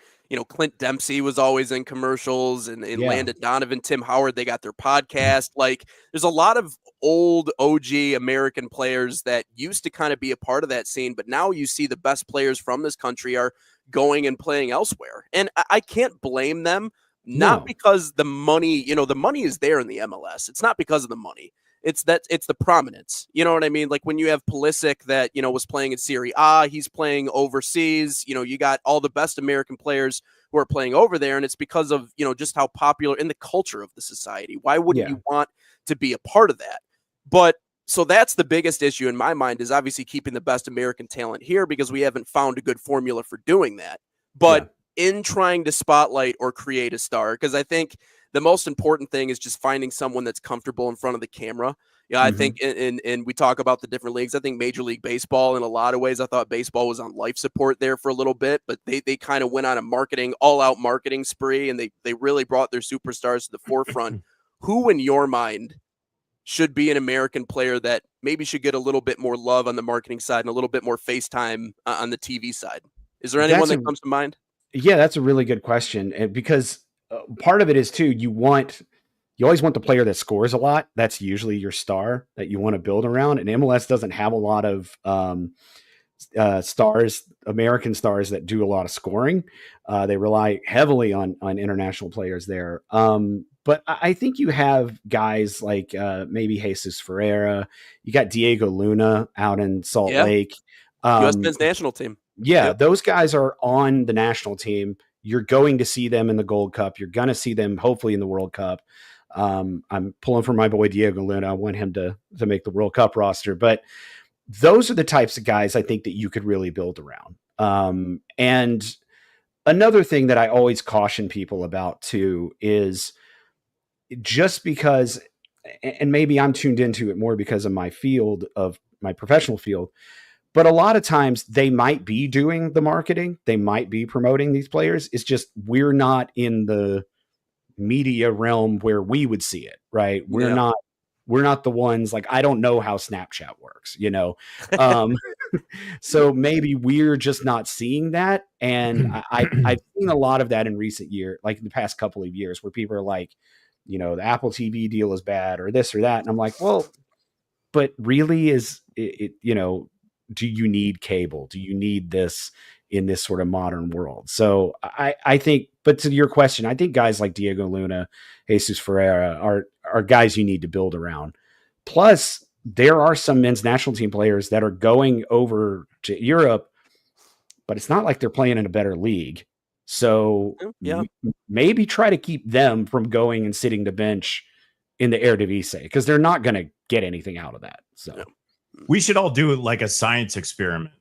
Clint Dempsey was always in commercials and Yeah. Landon Donovan, Tim Howard, they got their podcast. Like there's a lot of old OG American players that used to kind of be a part of that scene, but now you see the best players from this country are going and playing elsewhere. And I can't blame them, not No. because the money, the money is there in the MLS. It's not because of the money. It's the prominence. You know what I mean? Like when you have Pulisic that, was playing in Serie A, he's playing overseas, you got all the best American players who are playing over there. And it's because of, just how popular in the culture of the society. Why wouldn't you want to be a part of that? But so that's the biggest issue in my mind is obviously keeping the best American talent here because we haven't found a good formula for doing that. But in trying to spotlight or create a star, because I think the most important thing is just finding someone that's comfortable in front of the camera. I think, and we talk about the different leagues. I think Major League Baseball, in a lot of ways, I thought baseball was on life support there for a little bit, but they kind of went on a all-out marketing spree, and they really brought their superstars to the forefront. Who, in your mind, should be an American player that maybe should get a little bit more love on the marketing side and a little bit more face time on the TV side? Is there anyone that comes to mind? Yeah, that's a really good question. And because part of it is too, you always want the player that scores a lot. That's usually your star that you want to build around. And MLS doesn't have a lot of American stars that do a lot of scoring. They rely heavily on international players there. But I think you have guys like maybe Jesus Ferreira. You got Diego Luna out in Salt Lake. U.S. men's national team. Yeah, those guys are on the national team. You're going to see them in the Gold Cup. You're going to see them hopefully in the World Cup. I'm pulling for my boy Diego Luna. I want him to make the World Cup roster. But those are the types of guys I think that you could really build around. And another thing that I always caution people about too is just because, and maybe I'm tuned into it more because of my professional field, but a lot of times they might be doing the marketing. They might be promoting these players. It's just, we're not in the media realm where we would see it, right? We're not the ones, like, I don't know how Snapchat works, so maybe we're just not seeing that. And I've seen a lot of that in recent years, like the past couple of years, where people are like, the Apple TV deal is bad or this or that. And I'm like, well, but really is it, do you need cable? Do you need this in this sort of modern world? So I think, but to your question, I think guys like Diego Luna, Jesus Ferreira are guys you need to build around. Plus, there are some men's national team players that are going over to Europe, but it's not like they're playing in a better league. So maybe try to keep them from going and sitting the bench in the Eredivisie, because they're not going to get anything out of that. So we should all do like a science experiment.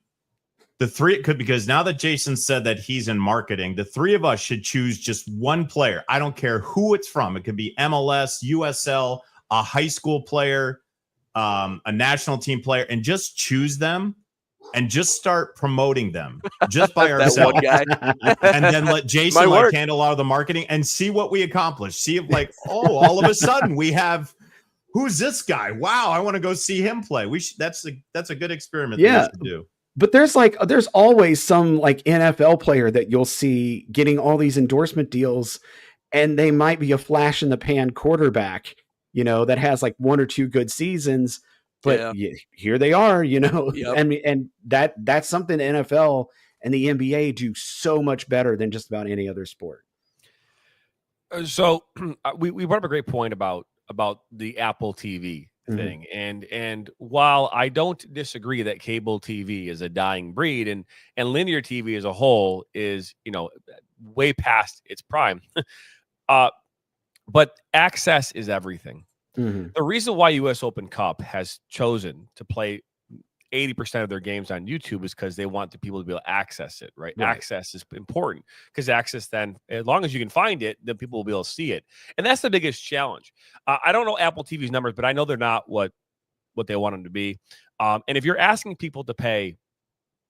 Because now that Jason said that he's in marketing, the three of us should choose just one player. I don't care who it's from. It could be MLS, USL, a high school player, a national team player, and just choose them and just start promoting them just by ourselves. And then let Jason handle a lot of the marketing and see what we accomplish. See if all of a sudden we have, who's this guy? Wow, I want to go see him play. That's a good experiment that we should do. But there's always some like NFL player that you'll see getting all these endorsement deals, and they might be a flash in the pan quarterback, that has like one or two good seasons, but here they are, and that's something the NFL and the NBA do so much better than just about any other sport. So we brought up a great point about the Apple TV thing. And while I don't disagree that cable TV is a dying breed and linear TV as a whole is, way past its prime, but access is everything. The reason why US Open Cup has chosen to play 80% of their games on YouTube is because they want the people to be able to access it, right? Access is important because access, then, as long as you can find it, then people will be able to see it. And that's the biggest challenge. I don't know Apple TV's numbers, but I know they're not what they want them to be. And if you're asking people to pay,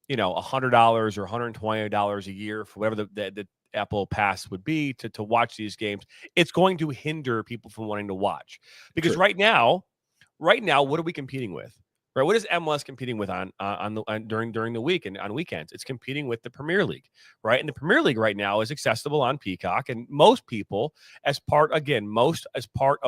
$100 or $120 a year for whatever the Apple Pass would be to watch these games, it's going to hinder people from wanting to watch. Because right now, right now, what are we competing with? Right, what is MLS competing with during the week and on weekends? It's competing with the Premier League, right? And the Premier League right now is accessible on Peacock, and most people, as part of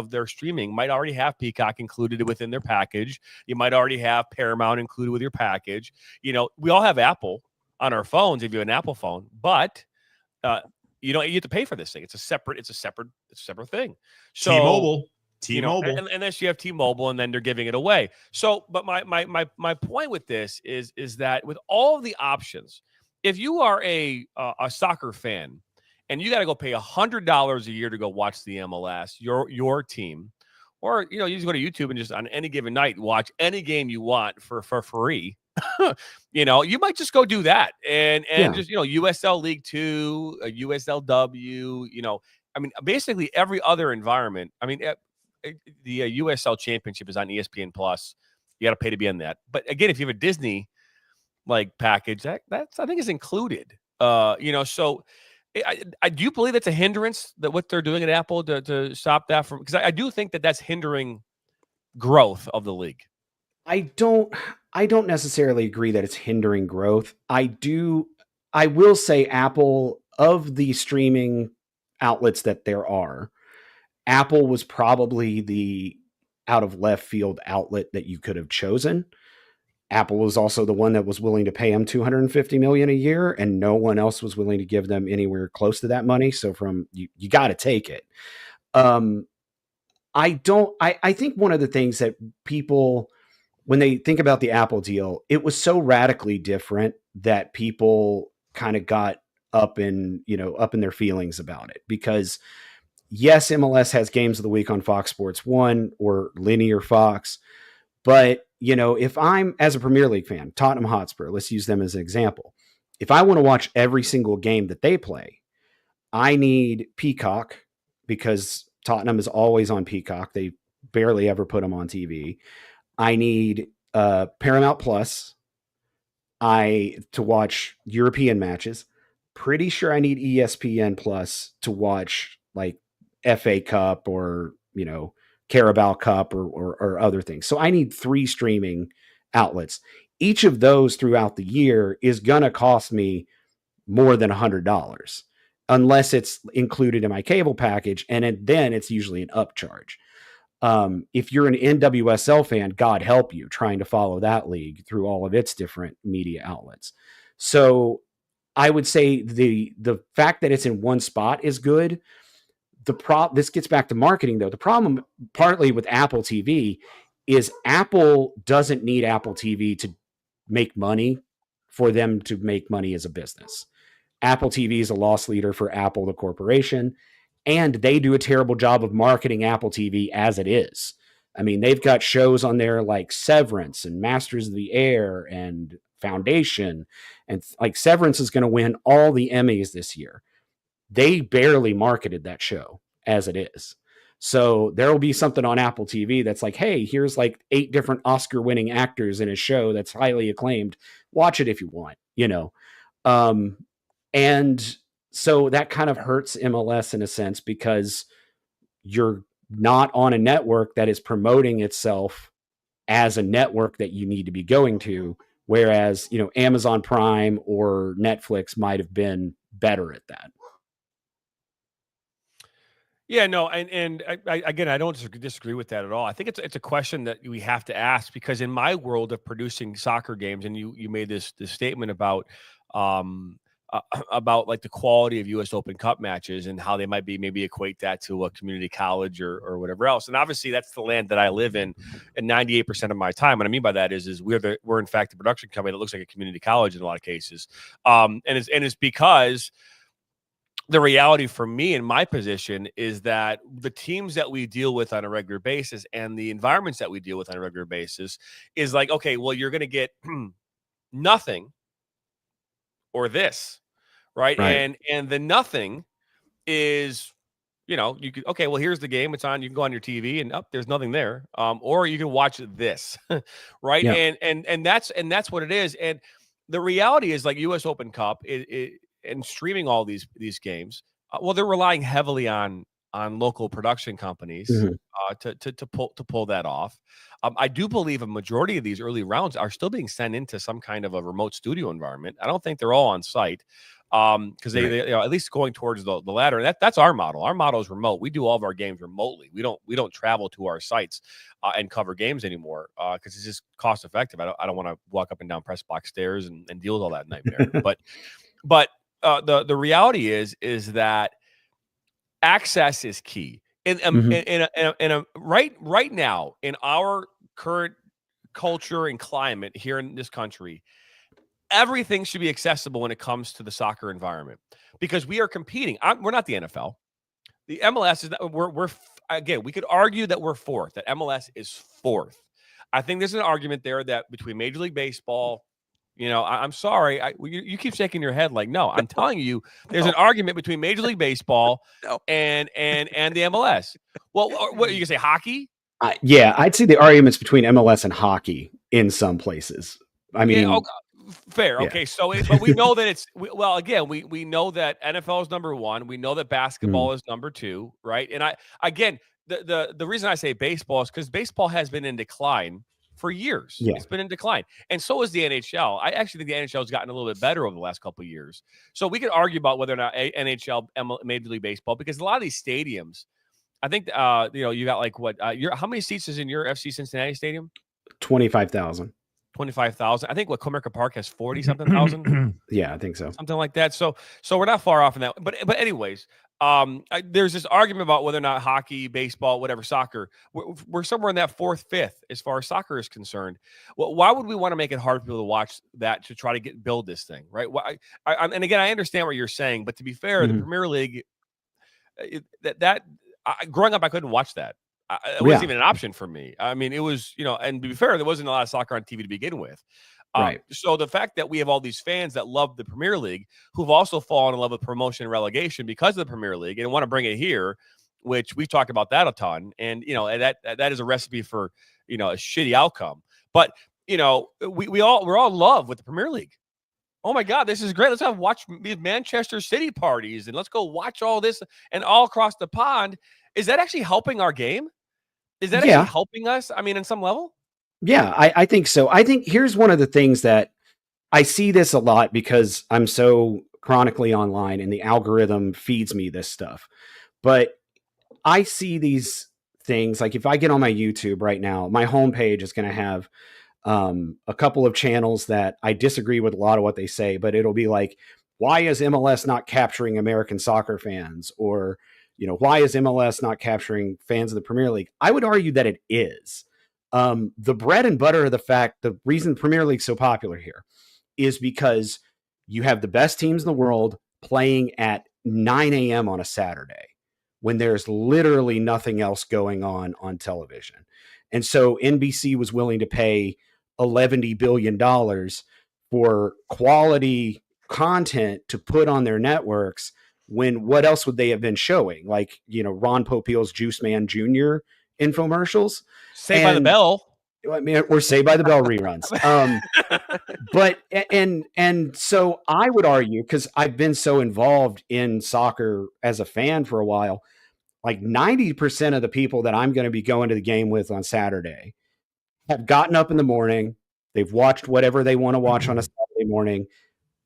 their streaming, might already have Peacock included within their package. You might already have Paramount included with your package. You know, we all have Apple on our phones if you have an Apple phone, but you have to pay for this thing. It's a separate thing. So T-Mobile. Unless you have T-Mobile, and then they're giving it away. So, but my point with this is that with all of the options, if you are a soccer fan and you got to go pay $100 a year to go watch the MLS, your team, or you just go to YouTube and just on any given night watch any game you want for free. You might just go do that and just USL League 2, USLW. I mean, basically every other environment. I mean. The USL Championship is on ESPN Plus. You got to pay to be on that. But again, if you have a Disney package, that's I think is included. So I do believe that's a hindrance that what they're doing at Apple to stop that from, because I do think that's hindering growth of the league. I don't necessarily agree that it's hindering growth. I will say Apple, of the streaming outlets that there are, Apple was probably the out of left field outlet that you could have chosen. Apple was also the one that was willing to pay them $250 million a year, and no one else was willing to give them anywhere close to that money. So you got to take it. I think one of the things that people, when they think about the Apple deal, it was so radically different that people kind of got up in their feelings about it, because yes, MLS has games of the week on Fox Sports 1 or linear Fox. But, if I'm, as a Premier League fan, Tottenham Hotspur, let's use them as an example. If I want to watch every single game that they play, I need Peacock, because Tottenham is always on Peacock. They barely ever put them on TV. I need Paramount Plus to watch European matches. Pretty sure I need ESPN Plus to watch FA Cup or, Carabao Cup or other things. So I need 3 streaming outlets. Each of those throughout the year is going to cost me more than $100 unless it's included in my cable package. And then it's usually an upcharge. If you're an NWSL fan, God help you trying to follow that league through all of its different media outlets. So I would say the fact that it's in one spot is good. This gets back to marketing, though. The problem partly with Apple TV is Apple doesn't need Apple TV to make money for them to make money as a business. Apple TV is a loss leader for Apple, the corporation, and they do a terrible job of marketing Apple TV as it is. I mean, they've got shows on there like Severance and Masters of the Air and Foundation, and Severance is going to win all the Emmys this year. They barely marketed that show as it is. So there will be something on Apple TV that's like, hey, here's 8 different Oscar-winning actors in a show that's highly acclaimed. Watch it if you want, and so that kind of hurts MLS in a sense, because you're not on a network that is promoting itself as a network that you need to be going to. Whereas, Amazon Prime or Netflix might have been better at that. Yeah, no, and again, I don't disagree with that at all. I think it's a question that we have to ask, because in my world of producing soccer games, and you made this statement about the quality of U.S. Open Cup matches and how they might be maybe equate that to a community college or whatever else. And obviously, that's the land that I live in, and 98% of my time. What I mean by that is we're in fact a production company that looks like a community college in a lot of cases, and it's because the reality for me in my position is that the teams that we deal with on a regular basis and the environments that we deal with on a regular basis is okay, well, you're going to get nothing or this, right? And the nothing is, you could, okay, well, here's the game. It's on, you can go on your TV and there's nothing there. Or you can watch this, right? Yeah. And that's what it is. And the reality is US Open Cup and streaming all these games, well, they're relying heavily on local production companies Mhm. to pull that off. I do believe a majority of these early rounds are still being sent into some kind of a remote studio environment. I don't think they're all on site because they at least going towards the latter. That's our model. Our model is remote. We do all of our games remotely. We don't travel to our sites and cover games anymore because it's just cost effective. I don't want to walk up and down press box stairs and deal with all that nightmare. but the reality is that access is key. Right now in our current culture and climate here in this country, everything should be accessible when it comes to the soccer environment because we are competing. We're not the NFL. The MLS is not, we're again, we could argue that we're fourth, that MLS is fourth. I think there's an argument there that between Major League Baseball, I'm sorry. You keep shaking your head like, no, I'm telling you, there's an argument between Major League Baseball and the MLS. Well, what you can say, hockey? Yeah, I'd say the arguments between MLS and hockey in some places. I mean, fair. Yeah. Okay. So, but we know that we know that NFL is number one. We know that basketball is number two, right? And the reason I say baseball is because baseball has been in decline for years. Yeah. It's been in decline. And so is the NHL. I actually think the NHL has gotten a little bit better over the last couple of years. So we could argue about whether or not NHL, Major League Baseball, because a lot of these stadiums, I think, you got like how many seats is in your FC Cincinnati stadium? 25,000. 25,000. I think Comerica Park has 40 something thousand. Yeah, I think so. Something like that. So we're not far off in that. But anyways, there's this argument about whether or not hockey, baseball, whatever, soccer, we're somewhere in that fourth, fifth as far as soccer is concerned. Well, why would we want to make it hard for people to watch that to try to build this thing, right? And again, I understand what you're saying, but to be fair, the Premier League, growing up, I couldn't watch that. It wasn't even an option for me. I mean, it was, and to be fair, there wasn't a lot of soccer on TV to begin with. Right. So the fact that we have all these fans that love the Premier League, who've also fallen in love with promotion and relegation because of the Premier League and want to bring it here, which we've talked about that a ton. And, and that is a recipe for, a shitty outcome. But, we're all in love with the Premier League. Oh my God, this is great. Let's watch these Manchester City parties and let's go watch all this and all across the pond. Is that actually helping our game? Is that actually helping us? I mean, in some level? Yeah, I think so. I think here's one of the things that I see this a lot because I'm so chronically online and the algorithm feeds me this stuff. But I see these things like if I get on my YouTube right now, my homepage is going to have a couple of channels that I disagree with a lot of what they say, but it'll be like, why is MLS not capturing American soccer fans? Or, why is MLS not capturing fans of the Premier League? I would argue that it is. The bread and butter of the reason the Premier League's so popular here is because you have the best teams in the world playing at 9 a.m. on a Saturday when there's literally nothing else going on television. And so NBC was willing to pay $11 billion for quality content to put on their networks when what else would they have been showing? Like, Ron Popeil's Juice Man Jr. infomercials. Saved by the Bell. I mean, or Saved by the Bell reruns. But so I would argue, because I've been so involved in soccer as a fan for a while, like 90% of the people that I'm going to be going to the game with on Saturday have gotten up in the morning. They've watched whatever they want to watch on a Saturday morning.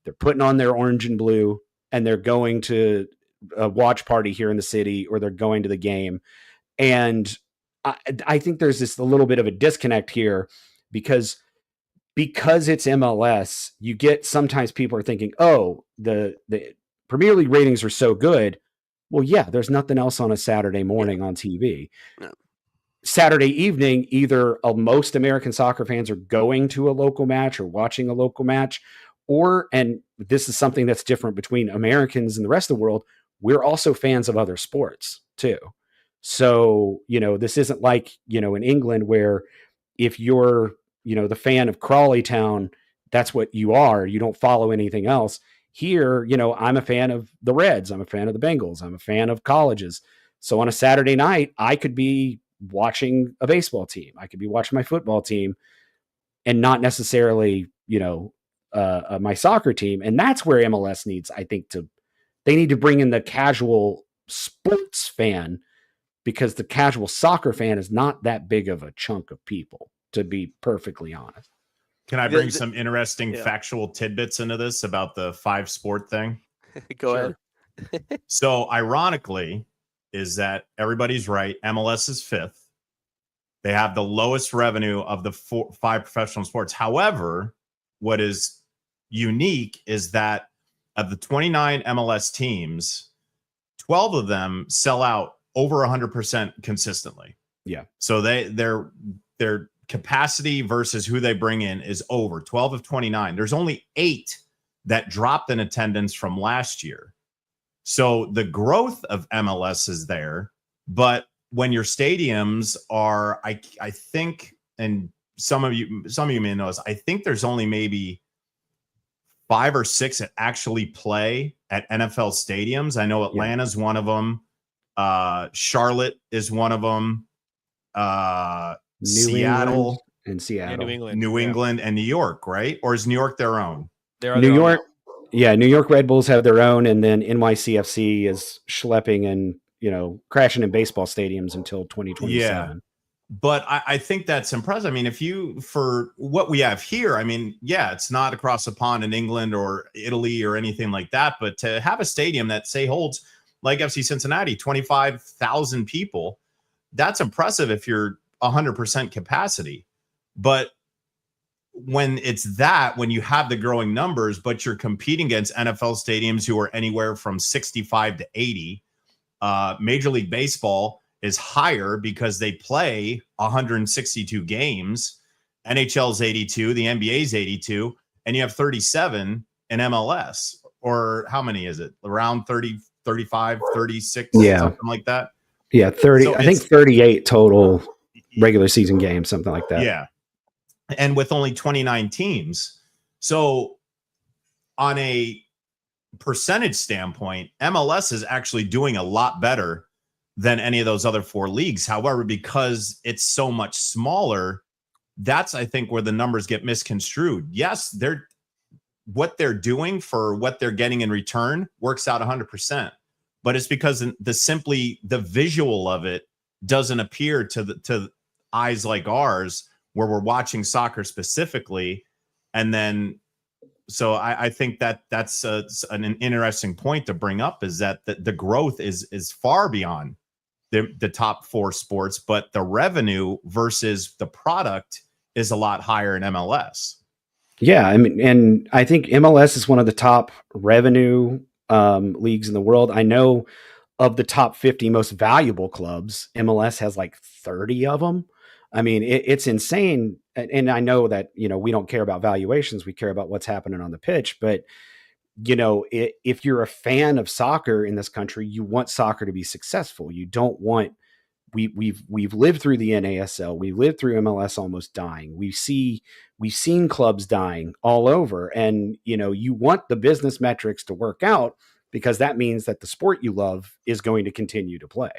They're putting on their orange and blue and they're going to a watch party here in the city, or they're going to the game. And I think there's a little bit of a disconnect here because it's MLS, you get sometimes people are thinking, oh, the Premier League ratings are so good. Well, yeah, there's nothing else on a Saturday morning on TV. No. Saturday evening, either most American soccer fans are going to a local match or watching a local match, and this is something that's different between Americans and the rest of the world, we're also fans of other sports too. So, this isn't like, in England where if you're, the fan of Crawley Town, that's what you are. You don't follow anything else. Here, I'm a fan of the Reds. I'm a fan of the Bengals. I'm a fan of colleges. So on a Saturday night, I could be watching a baseball team. I could be watching my football team and not necessarily, my soccer team. And that's where MLS needs, I think, they need to bring in the casual sports fan, because the casual soccer fan is not that big of a chunk of people, to be perfectly honest. Can I bring some interesting yeah. factual tidbits into this about the 5-sport thing? Go ahead. So ironically is that everybody's right. MLS is 5th. They have the lowest revenue of the 5 professional sports. However, what is unique is that of the 29 MLS teams, 12 of them sell out over 100% consistently. Yeah. So their capacity versus who they bring in is over 12 of 29. There's only 8 that dropped in attendance from last year. So the growth of MLS is there, but when your stadiums are, I think, and some of you may know this, I think there's only maybe 5 or 6 that actually play at NFL stadiums. I know Atlanta's one of them. Charlotte is one of them. Seattle and Seattle, New England and New York, right? Or is New York their own? New York. Yeah. New York Red Bulls have their own. And then NYCFC is schlepping and, crashing in baseball stadiums until 2027. Yeah. But I think that's impressive. I mean, for what we have here, I mean, yeah, it's not across the pond in England or Italy or anything like that. But to have a stadium that, say, holds, like FC Cincinnati, 25,000 people, that's impressive if you're 100% capacity. But when when you have the growing numbers, but you're competing against NFL stadiums who are anywhere from 65 to 80, Major League Baseball is higher because they play 162 games. NHL's 82, the NBA's 82, and you have 37 in MLS. Or how many is it? Around 30, 35, 36, something like that. Yeah, 30. So I think 38 total regular season games, something like that. Yeah. And with only 29 teams. So on a percentage standpoint, MLS is actually doing a lot better than any of those other 4 leagues. However, because it's so much smaller, that's, I think, where the numbers get misconstrued. Yes, what they're doing for what they're getting in return works out 100%. But it's because the visual of it doesn't appear to eyes like ours, where we're watching soccer specifically. And then, so I think that's an interesting point to bring up, is that the growth is far beyond the top 4 sports, but the revenue versus the product is a lot higher in MLS. Yeah, I mean, and I think MLS is one of the top revenue leagues in the world. I know of the top 50 most valuable clubs, MLS has like 30 of them. I mean, it's insane. And I know that, we don't care about valuations. We care about what's happening on the pitch. But, if you're a fan of soccer in this country, you want soccer to be successful. You don't want, we've lived through the NASL. We lived through MLS almost dying. We've seen clubs dying all over. And, you want the business metrics to work out, because that means that the sport you love is going to continue to play.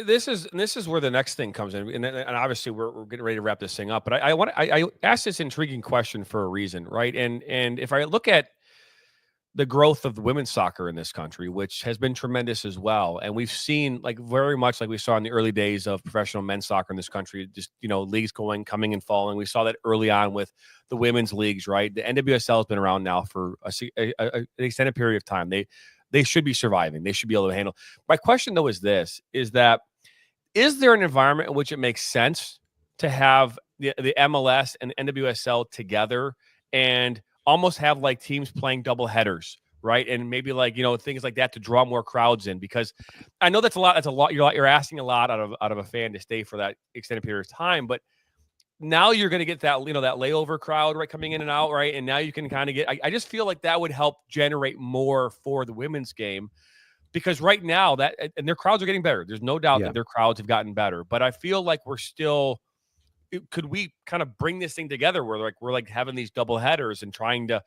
This is where the next thing comes in, and obviously we're getting ready to wrap this thing up. But I asked this intriguing question for a reason, right? And if I look at the growth of the women's soccer in this country, which has been tremendous as well, and we've seen, like, very much like we saw in the early days of professional men's soccer in this country, just leagues coming and falling. We saw that early on with the women's leagues, right? The NWSL has been around now for an extended period of time. They should be surviving. They should be able to handle. My question, though, is is there an environment in which it makes sense to have the MLS and NWSL together and almost have like teams playing double headers, right? And maybe things like that to draw more crowds in? Because I know that's a lot. You're asking a lot out of a fan to stay for that extended period of time, but now you're going to get that, that layover crowd, right, coming in and out, right? And now you can kind of get, I just feel like that would help generate more for the women's game, because right now and their crowds are getting better. There's no doubt that their crowds have gotten better, but I feel like could we kind of bring this thing together where we're having these double headers and trying to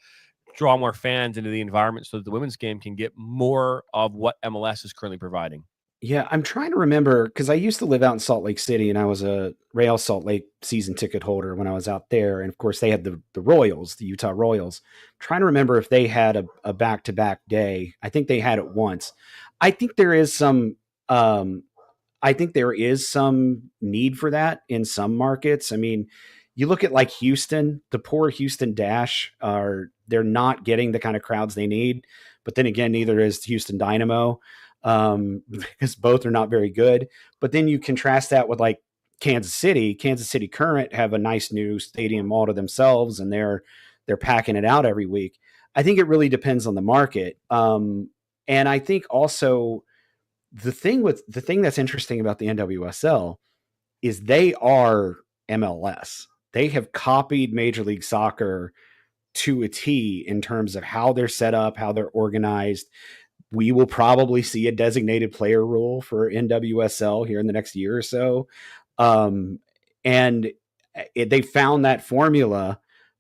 draw more fans into the environment so that the women's game can get more of what MLS is currently providing? Yeah, I'm trying to remember, because I used to live out in Salt Lake City, and I was a Real Salt Lake season ticket holder when I was out there. And of course, they had the Royals, the Utah Royals. I'm trying to remember if they had a back-to-back day. I think they had it once. I think there is some. I think there is some need for that in some markets. I mean, you look at like Houston, the poor Houston Dash they're not getting the kind of crowds they need. But then again, neither is Houston Dynamo, because both are not very good. But then you contrast that with like Kansas City Current have a nice new stadium all to themselves, and they're packing it out every week. I think it really depends on the market. And I think also the thing that's interesting about the NWSL is they are MLS. They have copied Major League Soccer to a T in terms of how they're set up, how they're organized. We will probably see a designated player rule for NWSL here in the next year or so. They found that formula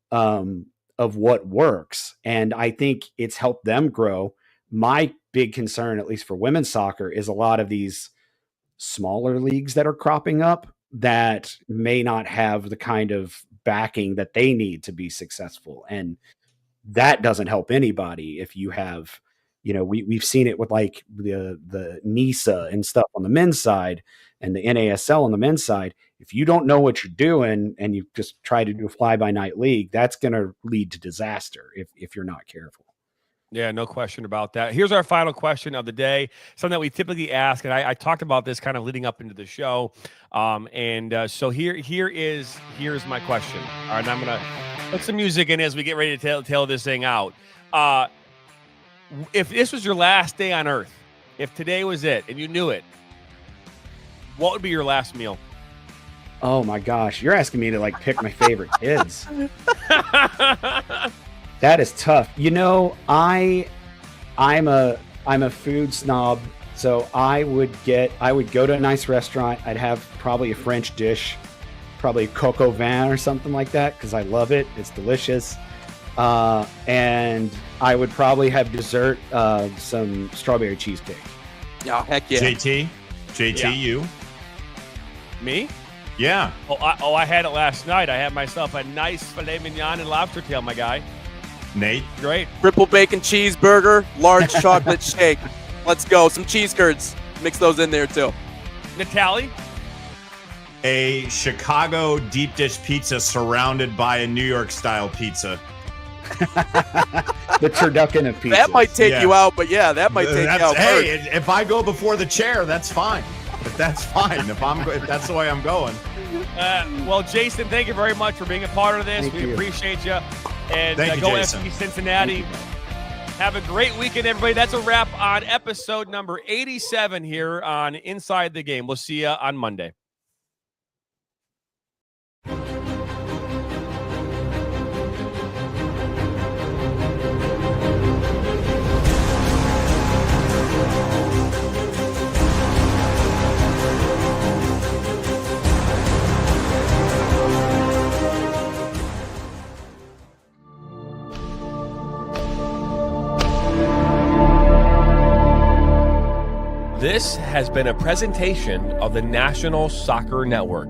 of what works. And I think it's helped them grow. My big concern, at least for women's soccer, is a lot of these smaller leagues that are cropping up that may not have the kind of backing that they need to be successful. And that doesn't help anybody if you have, we've seen it with like the NISA and stuff on the men's side and the NASL on the men's side. If you don't know what you're doing and you just try to do a fly-by-night league, that's going to lead to disaster if you're not careful. Yeah, no question about that. Here's our final question of the day, something that we typically ask, and I talked about this kind of leading up into the show. So here's my question. All right, and I'm gonna put some music in as we get ready to tell this thing out. If this was your last day on Earth, if today was it, and you knew it, what would be your last meal? Oh my gosh, you're asking me to like pick my favorite kids. That is tough. I'm a food snob, so I would go to a nice restaurant. I'd have probably a French dish, probably a coq au vin or something like that, because I love it. It's delicious. And I would probably have dessert, some strawberry cheesecake. Yeah, heck yeah. JT, Yeah. You. Me? Yeah. I had it last night. I had myself a nice filet mignon and lobster tail, my guy. Nate. Great. Triple bacon cheeseburger, large chocolate shake. Let's go. Some cheese curds. Mix those in there too. Natalie? A Chicago deep dish pizza surrounded by a New York style pizza. The turducken of pizza. That might take Yeah. you out, but yeah, that might take you out. Hey, if I go before the chair, that's fine. That's fine. If that's the way I'm going. Well, Jason, thank you very much for being a part of this. Thank we you. appreciate you. And Thank you, go Jason. FC Cincinnati. Have a great weekend, everybody. That's a wrap on episode number 87 here on Inside the Game. We'll see you on Monday. This has been a presentation of the National Soccer Network.